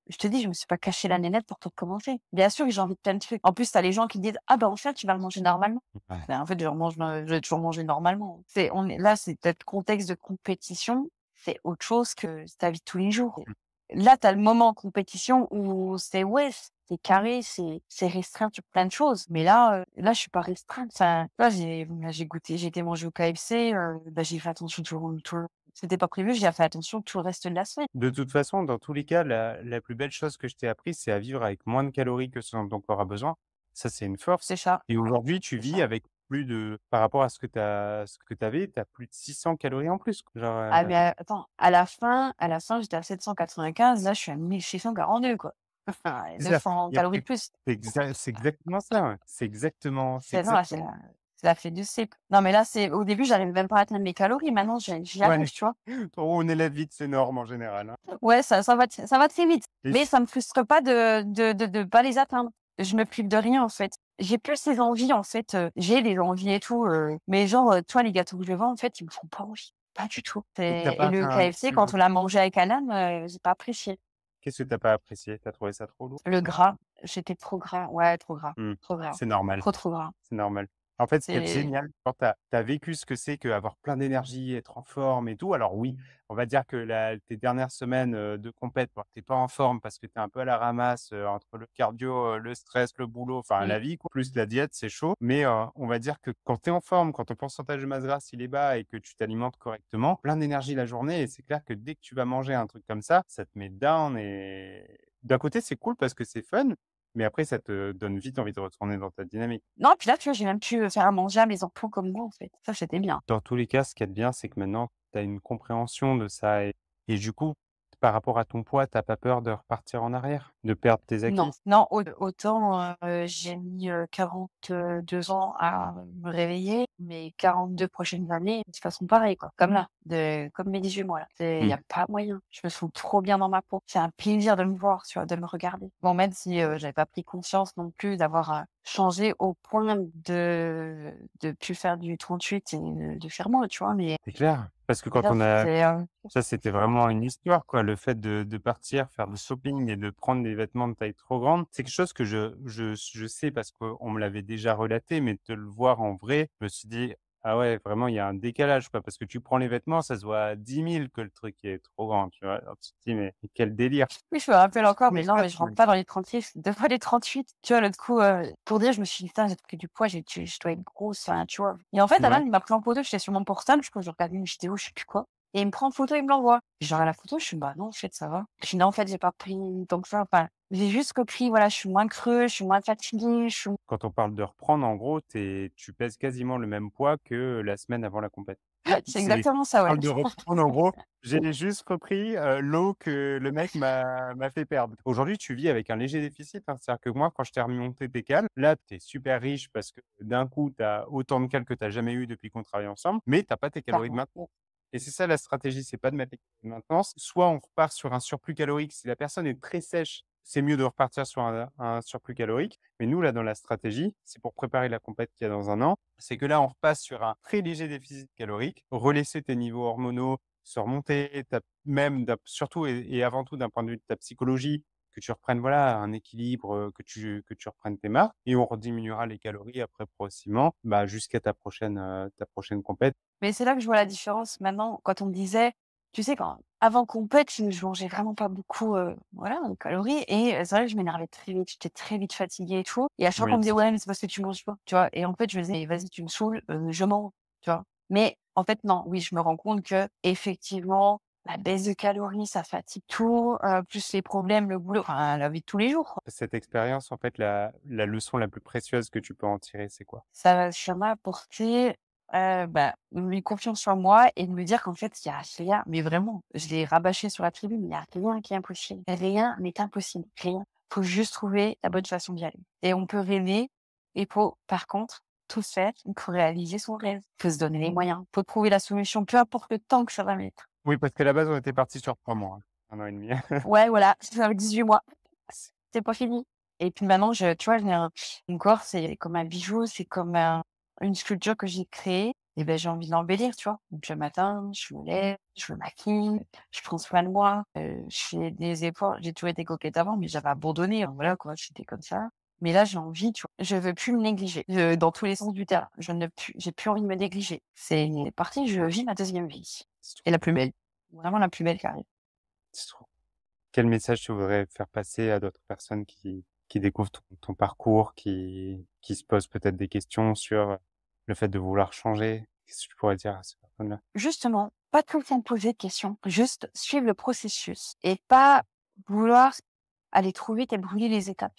je te dis, je me suis pas caché la nénette pour tout recommencer. Bien sûr que j'ai envie de plein de trucs. En plus, tu as les gens qui disent: «Ah, bah, en fait, tu vas le manger normalement». ouais. Ben, en fait, je toujours mangé normalement. On est là, c'est peut-être contexte de compétition, c'est autre chose que ta vie de tous les jours. Là, tu as le moment compétition où c'est ouais, c'est carré, c'est restreint sur plein de choses. Mais là, je suis pas restreinte. Enfin, là, j'ai goûté, j'ai été manger au KFC, bah, j'ai fait attention tout c'était pas prévu, j'ai fait attention tout le reste de la semaine. De toute façon, dans tous les cas, la plus belle chose que je t'ai appris, c'est à vivre avec moins de calories que ce dont ton corps a besoin. Ça, c'est une C'est force ça, et aujourd'hui, tu c'est vis ça. avec plus de par rapport à ce que tu avais, tu as plus de 600 calories en plus, quoi. Genre, Ah mais attends, à la fin, j'étais à 795, là, je suis à 1642 quoi. c'est ça. 200 Il y a calories de plus plus. c'est exactement ça, ouais. C'est C'est non, là, exactement c'est la fête du slip. Non, mais là, c'est au début, j'arrivais même pas à atteindre mes calories. Maintenant, j'y ouais, arrive, tu vois? trop on élève vite ses normes en général, hein Ouais, ça va très vite, et mais ça me frustre pas de pas les atteindre. Je me prive de rien, en fait. J'ai plus ces envies, en fait, j'ai des envies et tout, mais genre, toi, les gâteaux que je vends, en fait, ils me font pas envie, pas du tout. et tu C'est et pas le enfin, KFC, quand on l'a mangé avec Alan, j'ai pas apprécié. qu'est-ce que tu pas apprécié? Tu as trouvé ça trop lourd? Le gras, j'étais trop gras, ouais, Mmh. trop gras, C'est normal. trop gras. C'est normal. En fait, ce qui est C'est génial, quand tu as vécu ce que c'est qu'avoir plein d'énergie, être en forme et tout, alors oui, on va dire que tes dernières semaines, de compète, bon, tu es pas en forme parce que tu es un peu à la ramasse, entre le cardio, le stress, le boulot, enfin mmh. la vie quoi, plus la diète, c'est chaud. Mais, on va dire que quand tu es en forme, quand ton pourcentage de masse grasse, il est bas et que tu t'alimentes correctement, plein d'énergie la journée et c'est clair que dès que tu vas manger un truc comme ça te met down et d'un côté, c'est cool parce que c'est fun, mais après ça te donne vite envie de retourner dans ta dynamique. Non, puis là, tu vois, j'ai même pu, faire à manger à mes enfants comme moi, en fait. Ça, c'était bien. Dans tous les cas, ce qu'il y a de bien, c'est que maintenant, tu as une compréhension de ça et du coup, par rapport à ton poids, tu pas peur de repartir en arrière? De perdre tes Non, acquis? non, autant, j'ai mis, 42 ans à me réveiller, mes 42 prochaines années, de toute façon pareil, quoi, comme là, comme mes 18 mois, là. Il y Mmh. a pas moyen. Je me sens trop bien dans ma peau. C'est un plaisir de me voir, tu vois, de me regarder. Bon, même si, j'avais pas pris conscience non plus d'avoir, changé au point de plus faire du 38 et de faire moins, tu vois? Mais C'est clair, parce que quand là, on a c'était, ça, c'était vraiment une histoire, quoi. Le fait de partir faire du shopping et de prendre des vêtements de taille trop grande, c'est quelque chose que je sais parce qu'on me l'avait déjà relaté, mais de le voir en vrai, je me suis dit: Ah ouais, vraiment, il y a un décalage, quoi, parce que tu prends les vêtements, ça se voit à 10 000 que le truc est trop grand, tu vois? Alors tu te dis: «Mais quel délire!» Oui, je me rappelle encore, Oui, mais non, ça, mais je rentre pas dans les 36, 2 fois les 38. Tu vois, l'autre coup, pour dire, je me suis dit: «Putain, j'ai pris du poids, je dois être grosse», enfin, tu vois? Et en fait, Alan, ouais. il m'a pris en photo, j'étais sur mon portable, je crois que je regardais une vidéo, je sais plus quoi, et il me prend en photo, il me l'envoie. Je regarde la photo, je suis: «Bah non, en fait, ça va». Je dis: «Non, en fait, j'ai pas pris tant que ça», enfin, j'ai juste repris, voilà, je suis moins creux, je suis moins fatiguée, je suis Quand on parle de reprendre, en gros, tu pèses quasiment le même poids que la semaine avant la compète. c'est C'est exactement ça, ouais. parle de reprendre, en gros, j'ai juste repris, l'eau que le mec m'a fait perdre. Aujourd'hui, tu vis avec un léger déficit, hein. C'est-à-dire que moi, quand je t'ai remonté tes cales, là, tu es super riche parce que d'un coup, tu as autant de cales que tu as jamais eu depuis qu'on travaille ensemble, mais tu as pas tes calories de Clairement. maintenance. Et c'est ça la stratégie, c'est pas de mettre les calories de maintenance. Soit on repart sur un surplus calorique, si la personne est très sèche, c'est mieux de repartir sur un surplus calorique. Mais nous, là, dans la stratégie, c'est pour préparer la compète qu'il y a dans un an, c'est que là, on repasse sur un très léger déficit calorique, relaisser tes niveaux hormonaux, se remonter, même surtout et avant tout d'un point de vue de ta psychologie, que tu reprennes voilà, un équilibre, que tu reprennes tes marques et on rediminuera les calories après progressivement bah, jusqu'à ta prochaine compète. Mais c'est là que je vois la différence maintenant, quand on me disait, tu sais, quand avant compète, je mangeais vraiment pas beaucoup, voilà, de calories, et c'est vrai que je m'énervais très vite, j'étais très vite fatiguée et tout, et à chaque fois on Oui. me disait: «Ouais, mais c'est parce que tu manges pas», tu vois? Et en fait, je me disais: «Vas-y, tu me saoules, je mange», tu vois? Mais en fait, non, oui, je me rends compte que effectivement, la baisse de calories, ça fatigue tout, plus les problèmes, le boulot, enfin la vie de tous les jours, quoi. Cette expérience, en fait, la leçon la plus précieuse que tu peux en tirer, c'est quoi? Ça m'a apporté, bah, une confiance en moi et de me dire qu'en fait, il y a rien, mais vraiment, je l'ai rabâché sur la tribune, il y a rien qui est impossible. Rien n'est impossible, rien. Faut juste trouver la bonne façon d'y aller, et on peut rêver, et faut par contre tout faire pour réaliser son rêve. Faut se donner les moyens, faut trouver la solution, peu importe le temps que ça va mettre. Oui, parce qu'à la base, on était parti sur 3 mois, hein, 1 an et demi. Ouais, voilà, c'est avec 18 mois. C'est pas fini. Et puis maintenant, tu vois, mon corps, c'est comme un bijou, c'est comme une sculpture que j'ai créée, et ben, j'ai envie de l'embellir, tu vois? Donc le matin, je me lève, je me maquille, je prends soin de moi, je fais des efforts. J'ai toujours été coquette avant, mais j'avais abandonné, hein, voilà quoi, j'étais comme ça. Mais là, j'ai envie, tu vois? Je veux plus me négliger, dans tous les sens du terme. J'ai plus envie de me négliger. C'est parti, je vis ma deuxième vie, C'est et trop la plus belle. Vraiment la plus belle qui arrive. c'est trop quel message tu voudrais faire passer à d'autres personnes qui découvrent ton parcours, qui se posent peut-être des questions sur, le fait de vouloir changer? Qu'est-ce que tu pourrais dire à ces personnes-là? Justement, pas tout le temps poser de questions, juste suivre le processus et pas vouloir aller trop vite et brûler les étapes.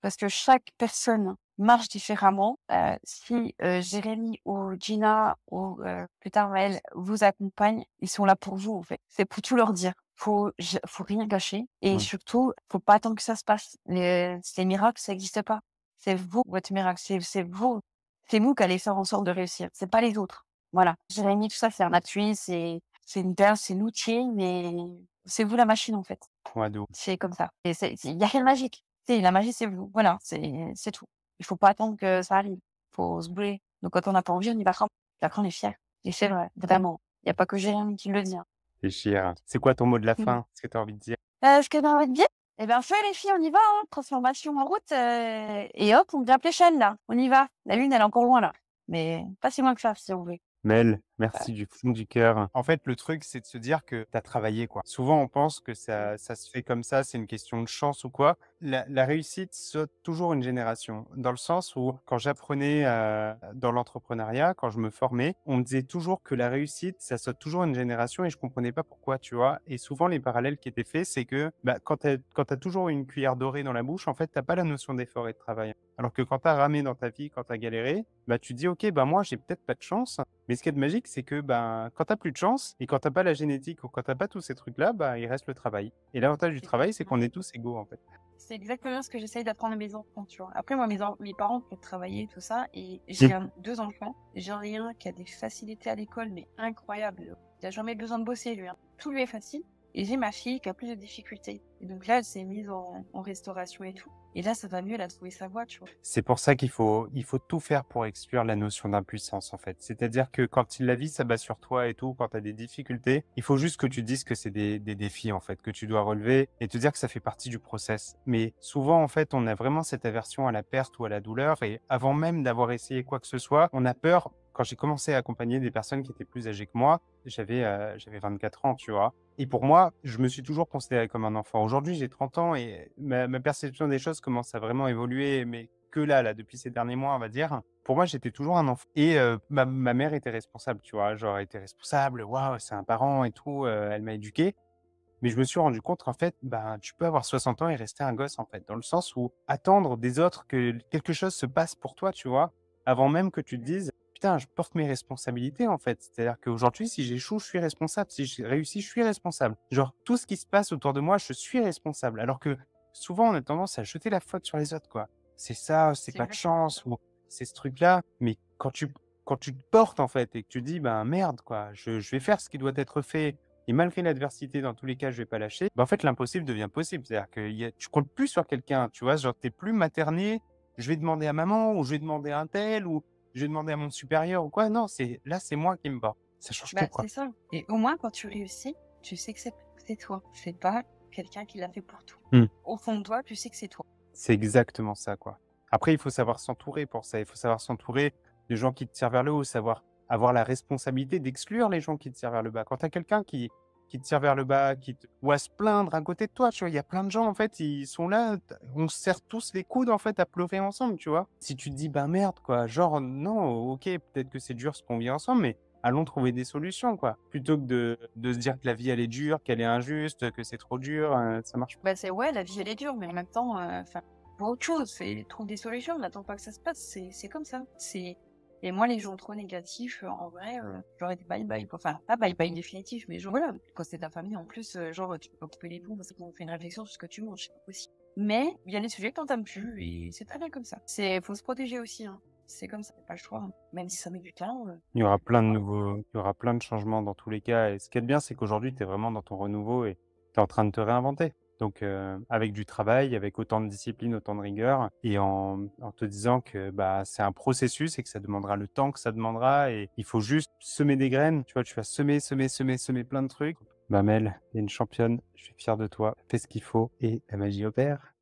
Parce que chaque personne marche différemment. Si, Jérémy ou Gina ou, plus tard Maëlle vous accompagnent, ils sont là pour vous, en fait. C'est pour tout leur dire. Faut rien gâcher, et Oui. surtout, faut pas attendre que ça se passe. Les miracles, ça existe pas. C'est vous, votre miracle, c'est vous. C'est vous qui allez faire en sorte de réussir, c'est pas les autres. Voilà. Jérémy, tout ça, c'est un appui, c'est une perle, c'est l'outil, mais c'est vous la machine, en fait. Ouais, de ouf. C'est comme ça, et il y a rien de magique. C'est la magie, c'est vous. Voilà, c'est tout. Il faut pas attendre que ça arrive. Faut se brûler. Donc quand on n'a pas envie, on y va quand puis après on est fier, et c'est vrai, vraiment. Il y a pas que Jérémy qui le dit, hein. Réfléchir. C'est quoi ton mot de la Mmh. fin? Qu'est-ce que tu as envie de dire? Ce que j'ai envie de dire? Eh ben, feu les filles, on y va, hein, transformation en route, et hop, on grimpe l'échelle là, on y va. La lune, elle est encore loin là, mais pas si loin que ça, si on veut. Mel, Voilà. merci du fond du cœur. En fait, le truc, c'est de se dire que tu as travaillé, quoi. Souvent, on pense que ça se fait comme ça, c'est une question de chance ou quoi. La réussite saute toujours une génération, dans le sens où quand j'apprenais, dans l'entrepreneuriat, quand je me formais, on me disait toujours que la réussite, ça saute toujours une génération et je comprenais pas pourquoi, tu vois? Et souvent, les parallèles qui étaient faits, c'est que, bah, quand tu as toujours une cuillère dorée dans la bouche, en fait, tu pas la notion d'effort et de travail. Alors que quand tu as ramé dans ta vie, quand tu as galéré, bah, tu te dis: «OK, bah, moi, j'ai peut-être pas de chance, mais ce qui est de magique, c'est que, ben, quand tu plus de chance et quand tu pas la génétique ou quand tu pas tous ces trucs-là, bah, il reste le travail. Et l'avantage du travail, c'est qu'on est tous égaux, en fait. C'est exactement ce que j'essaye d'apprendre à mes enfants, tu vois? Après moi, mes parents peuvent travailler, tout ça, et Mmh. j'ai 2 enfants. J'en ai un qui a des facilités à l'école, mais incroyables. Il a jamais besoin de bosser lui, hein. Tout lui est facile, et j'ai ma fille qui a plus de difficultés, et donc là, elle s'est mise en restauration et tout, et là, ça va mieux, elle a trouvé sa voie, tu vois? C'est pour ça qu'il faut tout faire pour exclure la notion d'impuissance, en fait. C'est-à-dire que quand la vie s'abat sur toi et tout, quand tu as des difficultés, il faut juste que tu te dises que c'est des défis, en fait, que tu dois relever et te dire que ça fait partie du process. Mais souvent, en fait, on a vraiment cette aversion à la perte ou à la douleur et avant même d'avoir essayé quoi que ce soit, on a peur quand j'ai commencé à accompagner des personnes qui étaient plus âgées que moi, j'avais 24 ans, tu vois? Et pour moi, je me suis toujours considéré comme un enfant. Aujourd'hui, j'ai 30 ans et ma perception des choses commence à vraiment évoluer, mais que là, depuis ces derniers mois, on va dire. Pour moi, j'étais toujours un enfant et ma mère était responsable, tu vois? Genre, elle était responsable, waouh, c'est un parent et tout, elle m'a éduqué. Mais je me suis rendu compte qu'en fait, ben, tu peux avoir 60 ans et rester un gosse, en fait, dans le sens où attendre des autres que quelque chose se passe pour toi, tu vois? Avant même que tu te dises: «Putain, je porte mes responsabilités, en fait». C'est-à-dire qu'aujourd'hui, si j'échoue, je suis responsable. Si je réussis, je suis responsable. Genre, tout ce qui se passe autour de moi, je suis responsable. Alors que souvent, on a tendance à jeter la faute sur les autres, quoi. «C'est ça, c'est C'est pas de exactement ça. chance» ou «C'est ce truc-là». Mais quand tu te portes, en fait, et que tu dis: «Ben, merde, quoi, je vais faire ce qui doit être fait, et malgré l'adversité, dans tous les cas, je vais pas lâcher», bah, en fait, l'impossible devient possible. C'est-à-dire que tu comptes plus sur quelqu'un, tu vois? Genre, tu es plus materné, je vais demander à maman ou je vais demander à un tel ou je vais demander à mon supérieur ou quoi. Non, c'est moi qui me bats. Ça change tout, Bah, quoi. c'est ça. Et au moins, quand tu réussis, tu sais que c'est toi. C'est pas quelqu'un qui l'a fait pour toi. Mmh. Au fond de toi, tu sais que c'est toi. C'est exactement ça, quoi. Après, il faut savoir s'entourer pour ça. Il faut savoir s'entourer de gens qui te tirent vers le haut, savoir avoir la responsabilité d'exclure les gens qui te tirent vers le bas. Quand tu as quelqu'un qui te tire vers le bas, ou à se plaindre à côté de toi, tu vois? Il y a plein de gens, en fait, ils sont là, on se serre tous les coudes, en fait, à pleurer ensemble, tu vois? Si tu te dis: «Ben, merde, quoi», genre, non, OK, peut-être que c'est dur ce qu'on vit ensemble, mais allons trouver des solutions, quoi. Plutôt que de se dire que la vie, elle est dure, qu'elle est injuste, que c'est trop dur, ça marche pas. Bah, c'est ouais, la vie, elle est dure, mais en même temps, enfin, vois autre chose, trouve des solutions, n'attends pas que ça se passe, c'est comme ça. Et moi, les gens trop négatifs, en vrai, j'aurais dit bye bye, quoi. Enfin, pas bye bye définitif, mais genre, voilà, quand c'est ta famille, en plus, genre, tu peux pas couper les ponts parce qu'on fait une réflexion sur ce que tu manges, c'est pas possible. Mais il y a des sujets que t'entames plus et c'est très bien comme ça. Faut se protéger aussi, hein. C'est comme ça, pas le choix, hein. Même si ça met du temps, Il y aura plein de changements dans tous les cas et ce qui est bien, c'est qu'aujourd'hui, tu es vraiment dans ton renouveau et tu es en train de te réinventer. Donc avec du travail, avec autant de discipline, autant de rigueur et en te disant que, bah, c'est un processus et que ça demandera le temps que ça demandera et il faut juste semer des graines, tu vois? Tu vas semer, semer, semer, semer plein de trucs. Bah, Mel, tu es une championne, je suis fier de toi. Fais ce qu'il faut et la magie opère.